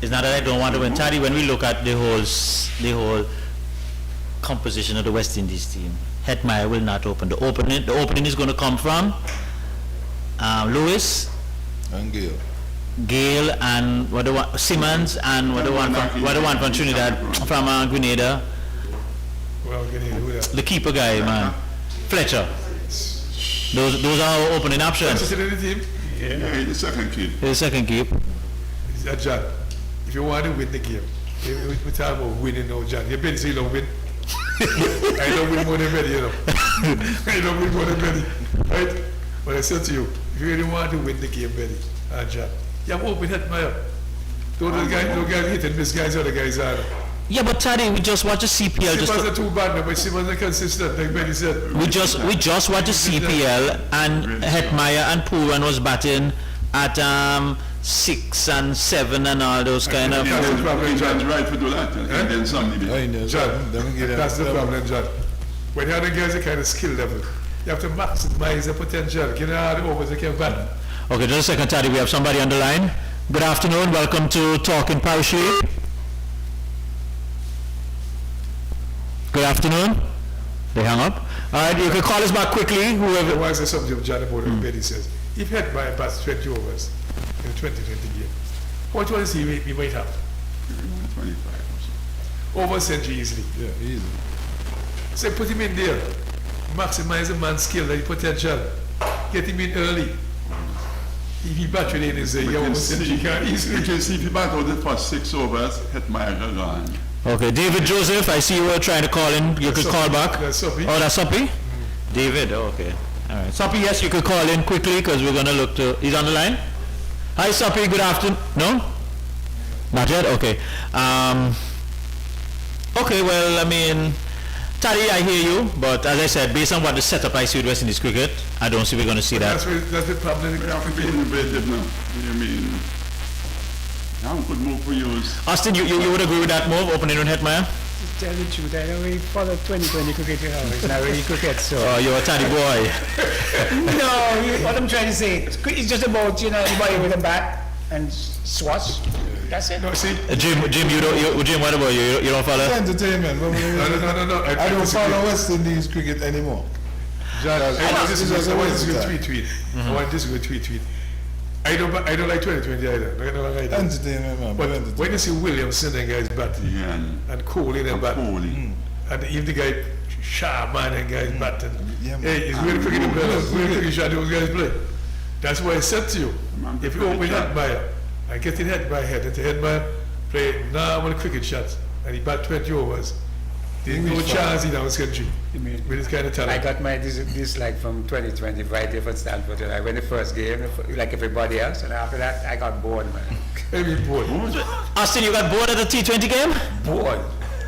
It's not that I don't want to win. Taddy, when we look at the whole composition of the West Indies team, Hetmeyer will not open. The opening is going to come from Lewis, And Gale. Gale, and Simmons, and what the one from Trinidad, from Grenada, Well, who that? the keeper guy, man, Fletcher. Those are our opening That's options. in the team. Yeah, he's the second kid. His second keep. John, if you want to win the game, we talk about winning now, John. You've been saying don't win. I don't win more than Betty, you know. I don't win more than Betty. Right? But I said to you, if you really want to win the game, Betty, John, you have open Hetmeyer. Those guys hit and miss guys, other guys are. Yeah, but Taddy, we just watch the CPL. Simmons are too bad, but Simmons are consistent, like Betty said. We just watch the CPL, and Hetmeyer and Pooran was batting at 6 and 7 and all those kind of. Yeah, that's the problem, John's John. right to do that, and then somebody. I know, John, them get that's the them- problem, John. When you have the guys that kind of skill level, you have to maximize the potential. Get out of the overs they can bat. Okay, just a second, Taddy. We have somebody on the line. Good afternoon. Welcome to Talk in Parish League. Good afternoon. They hung up. All right, you can call us back quickly. Whoever. Why is there something of John about what Betty says? If Hetmeyer bats 20 overs in a 2020 game, what do you want to see he might have? 25 or so. Over a century easily. Yeah, easy. So put him in there. Maximize the man's skill, the potential. Get him in early. If he bat within his We over can a century, see, he can you easily. can see if you bat out the first 6 overs, Hetmeyer are gone. Okay, David Joseph, I see you were trying to call in. You could call back. That's Sophie. Oh, that's Soppy? David, okay. All right. Soppy, yes, you could call in quickly because we're going to look to... He's on the line? Hi, Soppy, good afternoon. No? Not yet? Okay. Okay, well, I mean... Taddy, I hear you, but as I said, based on what the setup I see with West Indies cricket, I don't see we're going to see that. That's the problem. We have to be innovative now. I mean, now good move for you. Austin, you would agree with that move, opening with Hetmeyer? To tell the truth, I don't really follow 2020 cricket, you know. It's not really cricket, so. Oh, you're a Taddy boy. No, what I'm trying to say, it's just about, anybody with a bat and swats. That's it. No, see, Jim, Jim, what about you? You don't follow? Entertainment. no. I don't follow West Indies cricket anymore. John, I want this this is to a go waste of time. tweet. I want this to go tweet. I don't like 2020 either. I don't like that. Entertainment, man. But entertainment. when you see Williamson and guys bat Yeah, and Kohli and bat, Foley. and even the guy Sharman and guys bat, and Yeah, man. hey, it's really cricket in Belgium. Really cricket shot those guys play. That's why I said to you, Man, if you cricket open shot. Hetmeyer and get in Hetmeyer head, and Hetmeyer play normal cricket shots, and he bat 20 overs, there's no chance in our country with this kind of I talent. got my dislike from 2020 right there for Stanford. I went the first game like everybody else, and after that I got bored, man. Maybe bored. Austin, you got bored at the T20 game? Bored.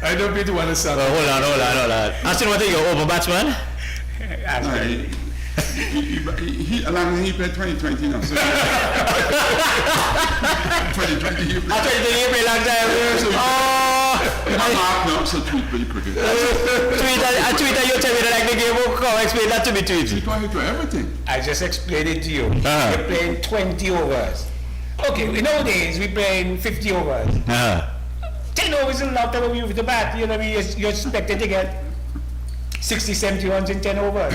I don't mean to understand. Hold on. Austin, what are you, open batsman? Actually, He along he played 2020 now. So 2020 he played. I told you, you play long time. Oh, Mark now, so tweet for the cricket. Tweeter, you tell me that like the game will come. Explain that to me, Tweety. To everything. I just explained it to you. Uh-huh. You're playing 20 overs. Okay, in old days, we playing 50 overs. 10 overs is a lot of you with the bat. You know what I mean? You're expected to get 60, 70 runs in 10 overs.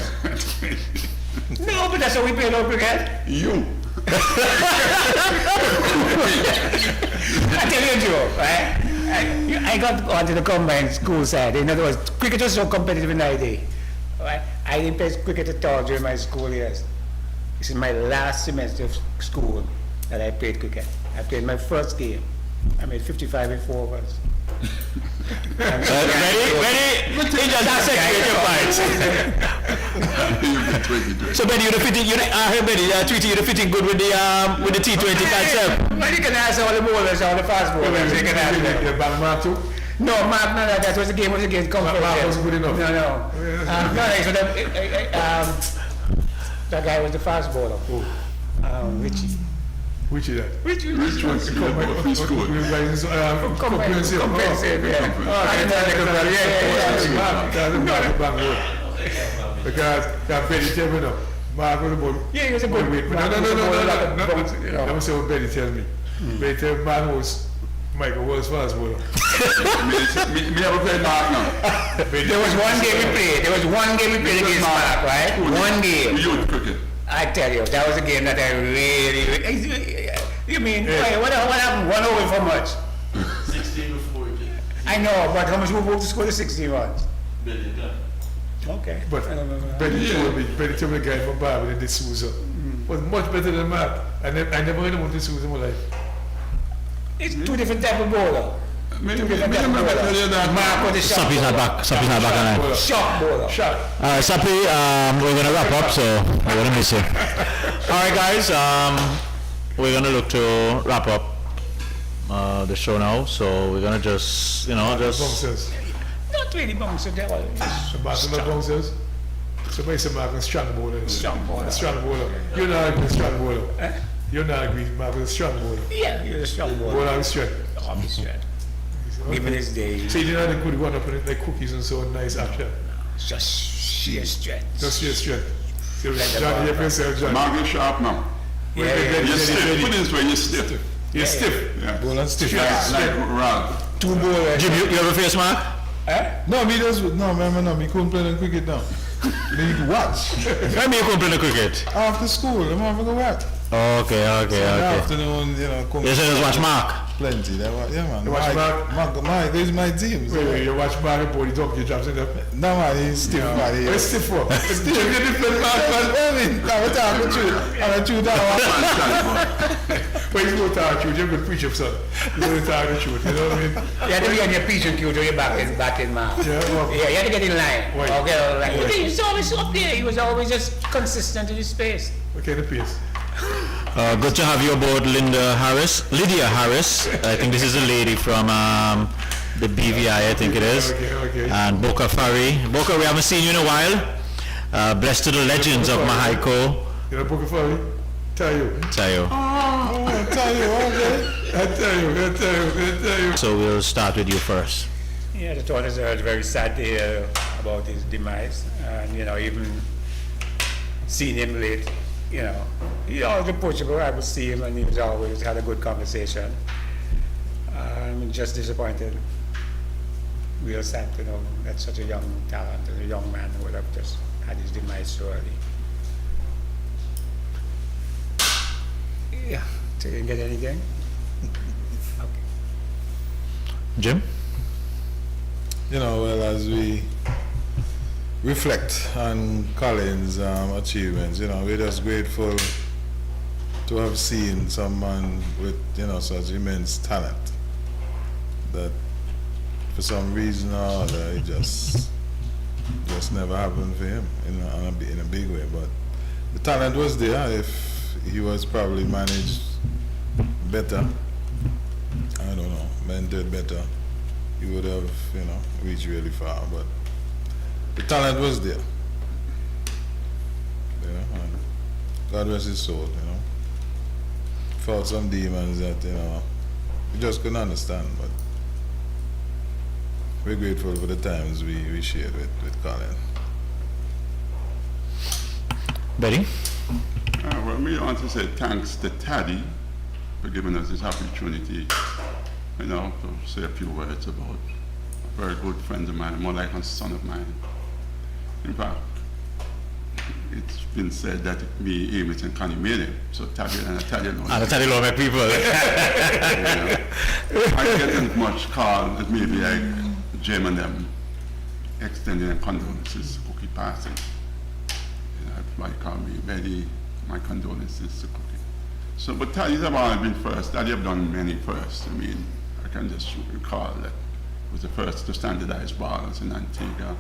No, but that's how we play no cricket. You. I tell you a joke, right? I got onto the combined school side. In other words, cricket was so competitive in that day. Right? I didn't play cricket at all during my school years. This is my last semester of school that I played cricket. I played my first game. I made 55 in 4 overs. Ready? That's So Benny, you're fitting. I heard Benny, Tweety, you're fitting good with the T20 concept. Well, you can ask all the bowlers, all the fast bowlers. You can ask them. You bang Mark too? No, Mark, no, that was the game was against Comfort. Mark wasn't good enough. No. So that guy was the fast bowler. Richie. Which is that? Which one? Free school. Comprehensive. Because that Betty tell me now. Mark was a boy. Yeah, he was a good. No. Let me say what Betty tells me. Betty tells me man was Michael was fast bowler. Me never played Mark now. There was one game we played. Against Mark, right? One game. Youth cricket. I tell you, that was a game that I really. You mean, what happened? 1 over for much? 16 before we came. I know, but how much we moved to score the 16 runs? Billion done. Okay. But Betty told me the guy from Barbara did D'Souza was much better than Mark. I never heard about D'Souza in my life. It's 2 different type of bowler. Me remember tell you that. Mark was the shot Sappy's not back. Sappy's not back on that. Shot bowler. Shot. Sappy, we're gonna wrap up, so we're gonna miss you. All right, guys. We're gonna look to wrap up the show now. So we're gonna just, Bouncers. Not really bouncer. That was Barcelona bouncers. Somebody said Mark is strong bowler. strong bowler. Strong bowler. You're not agree strong bowler. You're not agree Mark is strong bowler. Yeah, he was a strong bowler. Bowler is strong. Obviously. Even his day. So you didn't have the good one up in it like cookies and so nice action. Just sheer strength. Just your strength. So John, you have yourself, John. Mark is sharp now. You're stiff. Put it this way, you're stiff. You're stiff. Yeah. Bowler stiff. Like Ralph. 2 bowlers. Jim, you ever face Mark? No, me couldn't play the cricket now. Me watch. When you come play the cricket? After school, I'm having to watch. Okay. In the afternoon, come You say just watch Mark? plenty. Yeah, man. You watch Mike is my team. So. Wait, you watch Mark body donkey drops in there. No, man, he's stiff, man. It's stiff for. It's stiff. You different man. I'm talking the truth. I'm the truth. But he's going to tell the truth. You're a good preacher, son. You're going to tell the truth. You know what I mean? You have to be on your preaching cue to your back in man. Yeah, well, Yeah, you have to get in line. Wait. Okay, he was always up there. He was always just consistent in his space. okay, the pace. Good to have you aboard, Lydia Harris. I think this is a lady from the BVI, I think it is. Okay. And Boca Fari. Boca, we haven't seen you in a while. Blessed to the legends of Mahaiko. You know, Book of Fari? Tell you. Tayo. I tell you, okay. I tell you. So we'll start with you first. Yeah, the thought is very sad to hear about his demise. And, even seeing him late, he always approachable. I would see him and he was always had a good conversation. I'm just disappointed. Real sad to know that such a young talent and a young man would have just had his demise so early. Yeah, so you didn't get anything? Okay. Jim? Well, as we reflect on Colin's achievements, we're just grateful to have seen someone with, such immense talent that for some reason or other it just never happened for him in a big way. But the talent was there. If he was probably managed better, I don't know, mentored better, he would have, reached really far. But the talent was there. And God rest his soul, Fought some demons that, we just couldn't understand. But we're grateful for the times we shared with Colin. Betty? Well, we want to say thanks to Taddy for giving us this opportunity, you know, to say a few words about a very good friend of mine, more like a son of mine. In fact, it's been said that me, Amos, and Connie made him, so Taddy and Italian. And the Taddy Lome people. I get as much call as maybe like Jim and them extending their condolences to Cookie passing. You know, everybody call me Betty, my condolences to Cookie. So, but Taddy's have always been first. Taddy have done many firsts. I mean, I can just recall that it was the first to standardize balls in Antigua,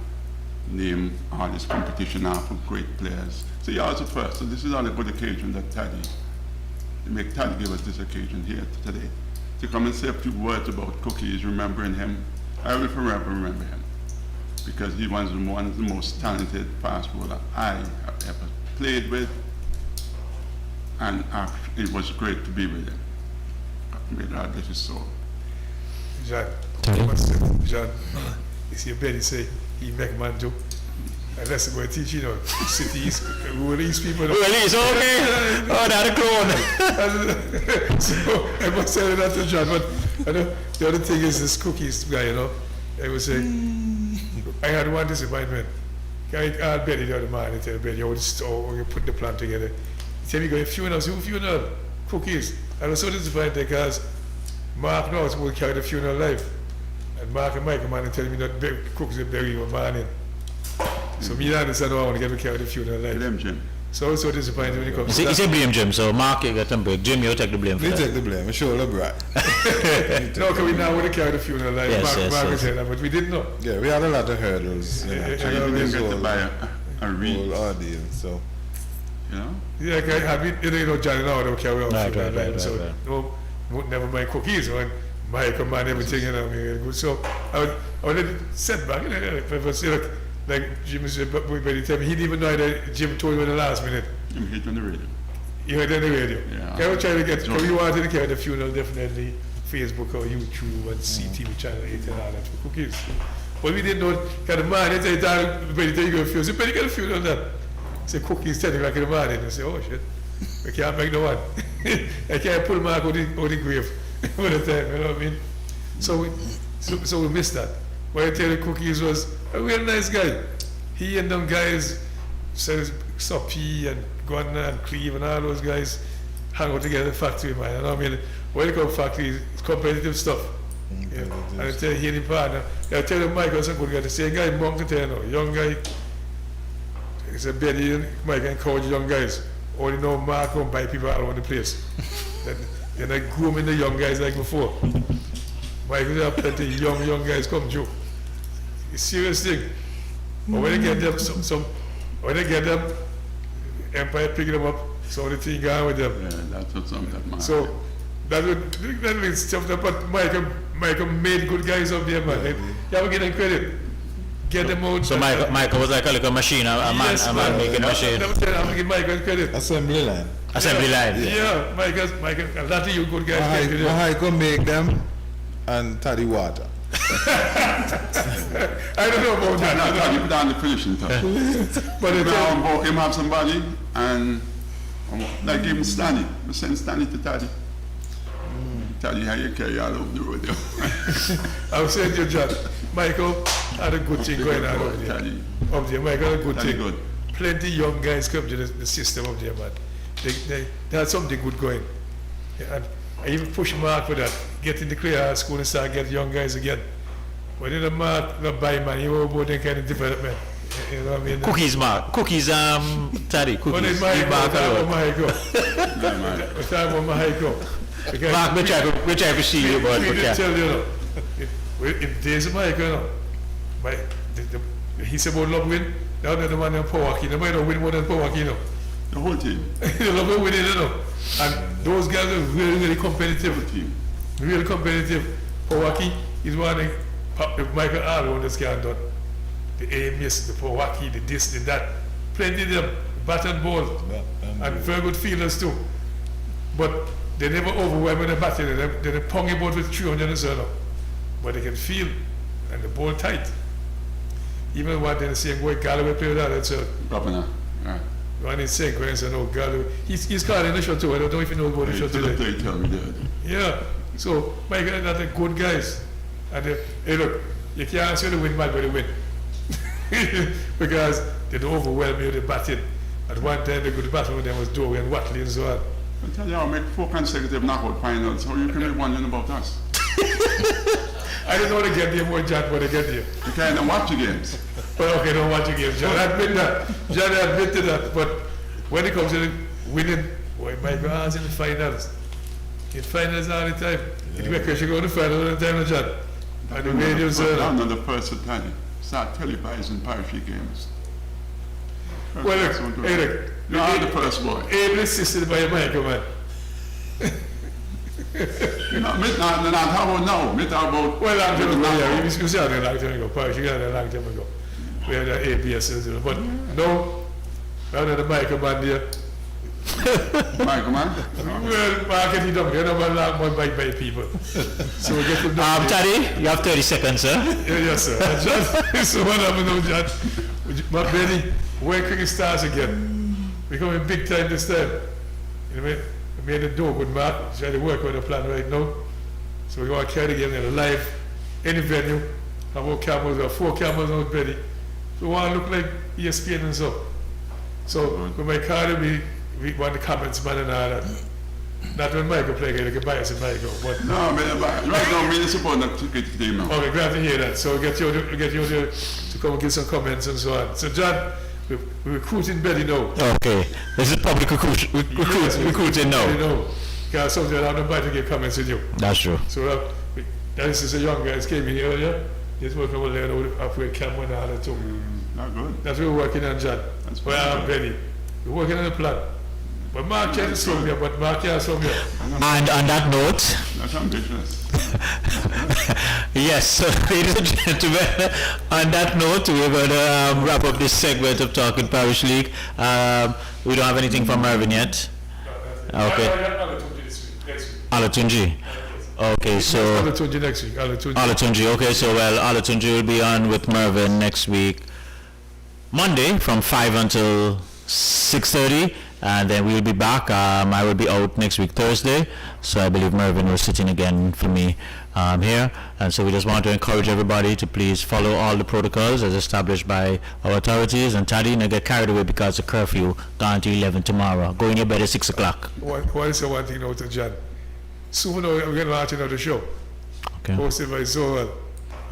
name all this competition now for great players. So he was the first. So this is on a good occasion that Taddy, to make Taddy give us this occasion here today, to come and say a few words about Cookies, remembering him. I will forever remember him because he was one of the most talented fast bowler I have ever played with, and it was great to be with him. May God bless his soul. John, John, you see Betty say, he make man do. And that's what I teach, you know, cities, rural East people. Well, he's okay. Oh, that's a clone. So I must say that to John, but I know, the other thing is this Cookies guy, you know. I would say, I had one disappointment. I had Betty the other man, I tell Betty, you put the plan together. He tell me, go, funeral, who funeral? Cookies. I was so disappointed because Mark knows who will carry the funeral live. And Mark and Mike come on and tell me that Cookies will bury your man in. So me and I want to get to carry the funeral live. Blame Jim. So I was so disappointed when it comes to He said blame Jim, so Mark, you got them break. Jim, you take the blame for We that. take the blame, shoulder brag. no, because we now want to carry the funeral live. Yes, Mark said that, but we didn't know. Yeah, we had a lot of hurdles, you know, Yeah, trying You to didn't do get to this buy a reed, whole ordeal, so. you know? Yeah, I mean, you know, John and I don't carry on Right, funeral right, live. right, So right. no, never mind Cookies. When Mike and man, everything, you know, I mean, good. So I would set back, you know, if I say, like Jim said, but by the time he didn't even know that Jim told you in the last minute. Jim hit on the radio. You heard it on the radio. Yeah. I was trying to get, because we wanted to carry the funeral, definitely Facebook or YouTube and CTV Channel 8 and all that for Cookies. But we didn't know, kind of man, they said, by the time you go to funeral, so, but you got a funeral that. Say Cookies 10 o'clock in the morning. I say, oh shit, I can't make no one. I can't pull Mark out the grave all the time, you know what I mean? So we missed that. What I tell you, Cookies was a real nice guy. He and them guys, says Soppy and Gardner and Cleve and all those guys hang out together in the factory, man. You know what I mean? When you come factory, it's competitive stuff. Yeah. And I tell you, he and his partner, I tell you, Michael's a good guy. The same guy, Monk, you know, young guy. He said, Betty and Mike encourage young guys. Only know Mark won't buy people all over the place. They're not grooming the young guys like before. Mike will have plenty of young guys come through. It's a serious thing. But when they get them, when they get them, Empire picking them up, so the thing going with them. Yeah, that's what some that man. So that would stuff that, but Michael made good guys up there, man. You have to give them credit. Get them out. So Michael was like a little machine, a man making machine. I'm giving Michael credit. Assembly line. Assembly line. Yeah, Michael, a lot of you good guys. Michael make them and Taddy water. I don't know about that. I'll give down the finishing touch. But it's Now about him have somebody and like him Stanley. We send Stanley to Taddy. Taddy how you carry all over the road there. I was saying to you, John, Michael had a good thing going on over there. Taddy. Up there, Michael had a good Taddy thing. good. Plenty young guys come to the system up there, man. They had something good going. Yeah, and I even push Mark for that. Get in the career school and start get young guys again. But then the Mark, not buy man, you about that kind of development. You know what I mean? Cookies, Mark. Cookies, Taddy. But Cookies. then Mark, Mark, what time will Mark go? Mark, we try to see you, but we we did can't. tell you, in days of Mike, you know, he said about love win, the other man in Powaki, they might not win more than Powaki, you know. The whole team. They love to win it, you know. And those guys are really competitive. Team. Really competitive. Powaki is one of Michael Arlo that's getting done. The AMS, the Powaki, the this, the that. Plenty of them, bat and ball. And very good fielders too. But they never overwhelm when they're batting. They're pong about with 300 and so on. But they can feel and the ball tight. Even one day saying, boy, Galloway play with that, that's a Governor. Right. one in saying, when no, Galloway, he's calling the shot too. I don't know if you know about the shot today. They tell me that. Yeah, so my guys are the good guys. And hey, look, you can't say the win bad, but they win. Because they don't overwhelm you with the batting. At one time, the good battle with them was Dowie and Watley and so on. I tell you, I'll make 4 consecutive knockout finals, so you can be wondering about us. I don't know they get there more, John, but they get there. You can't watch the games. Well, okay, don't watch the games. John admit that. John admit to that. But when it comes to the winning, boy, my God, in the finals. In finals all the time. Yeah. You should go to the finals all the time, John. And the radios are... I'm not the first to tell you. Start televising Parish League games. Well, look, hey, look. You are the first boy. Ably assisted by your Michael, man. No, not how about now? Me talk about... Well, long time ago, yeah. We used to have a long time ago. Parish, you got a long time ago. We had the ABS, but no, we had the Michael man there. Michael, man? Well, market it up, you know, one long one by people. So we get to know. Taddy, you have 30 seconds, sir. Yes, sir. John, so what happened now, John? But Benny, when cricket starts again, we're coming big time this time. You know what I mean? We made the door with Mark, trying to work on the plan right now. So we want to carry the game in live, any venue. Have our cameras, we have 4 cameras on Benny. So we want to look like ESPN and so. So when my car, we want the comments, man, and all that. Not when Michael play, you can buy us a Michael. But no, man, right now, me support that cricket team now. Okay, glad to hear that. So get you to come and give some comments and so on. So John, we're recruiting Betty now. Okay, this is public recruiting now. You know, because sometimes I'm not to get comments with you. That's true. So this is a young guy that came in earlier. He's working over there up with Cameron and all that too. Not good. That's what we're working on, John. That's well, I'm Betty. We're working on a plan. But Mark can't slow me up, but Mark can't slow me up. And on that note... That's ambitious. Yes, so ladies and gentlemen, on that note, we're going to wrap up this segment of Talking Parish League. We don't have anything from Mervyn yet. Okay. Alatunji. Okay, so... Alatunji next week. Alatunji, okay, so well, Alatunji will be on with Mervyn next week, Monday from 5 until 6:30. And then we'll be back. I will be out next week Thursday, so I believe Mervyn will sit in again for me here. And so we just want to encourage everybody to please follow all the protocols as established by our authorities. And Taddy, not get carried away because of curfew gone to 11 tomorrow. Go in your bed at 6 o'clock. What is the one thing now to John? Soon we're going to launch another show. Okay. Hosted by Zoel.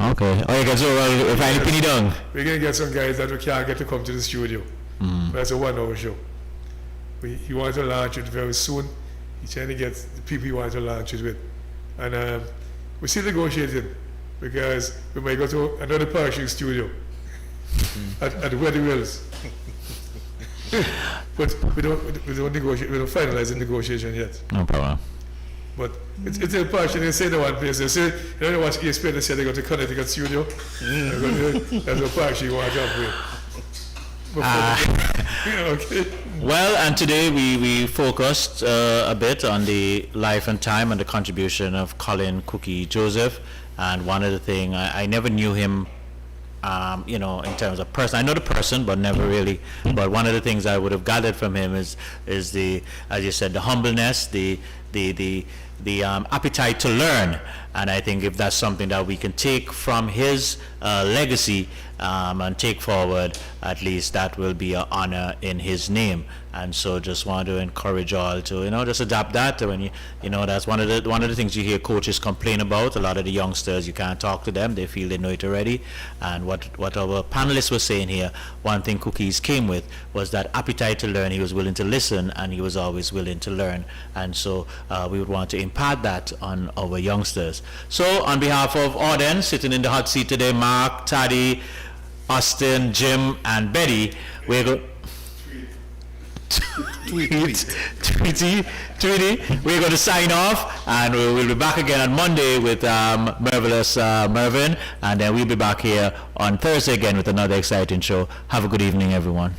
Okay. Oh, you get Zoel finally pin it down. We're going to get some guys that we can't get to come to the studio. But that's a 1-hour show. He wants to launch it very soon. He's trying to get the people he wants to launch it with. And we're still negotiating because we might go to another Parish League studio at Wedding Wells. But we don't negotiate, we don't finalize the negotiation yet. No problem. But it's a Parish League, they say the one place. They say, you know, watch ESPN, they say they go to Connecticut studio. That's what Parish League wants to operate. Okay. Well, and today we focused a bit on the life and time and the contribution of Colin Cookie Joseph. And one of the things, I never knew him, you know, in terms of person. I know the person, but never really. But one of the things I would have gathered from him is the, as you said, the humbleness, the appetite to learn. And I think if that's something that we can take from his legacy and take forward, at least that will be an honor in his name. And so just want to encourage all to, you know, just adapt that. When you know, that's one of the things you hear coaches complain about. A lot of the youngsters, you can't talk to them, they feel they know it already. And what our panelists were saying here, one thing Cookies came with was that appetite to learn. He was willing to listen, and he was always willing to learn. And so we would want to impart that on our youngsters. So on behalf of Auden, sitting in the hot seat today, Mark, Taddy, Austin, Jim, and Betty, we're going... Tweety, we're going to sign off, and we'll be back again on Monday with Marvelous Mervyn, and then we'll be back here on Thursday again with another exciting show. Have a good evening, everyone.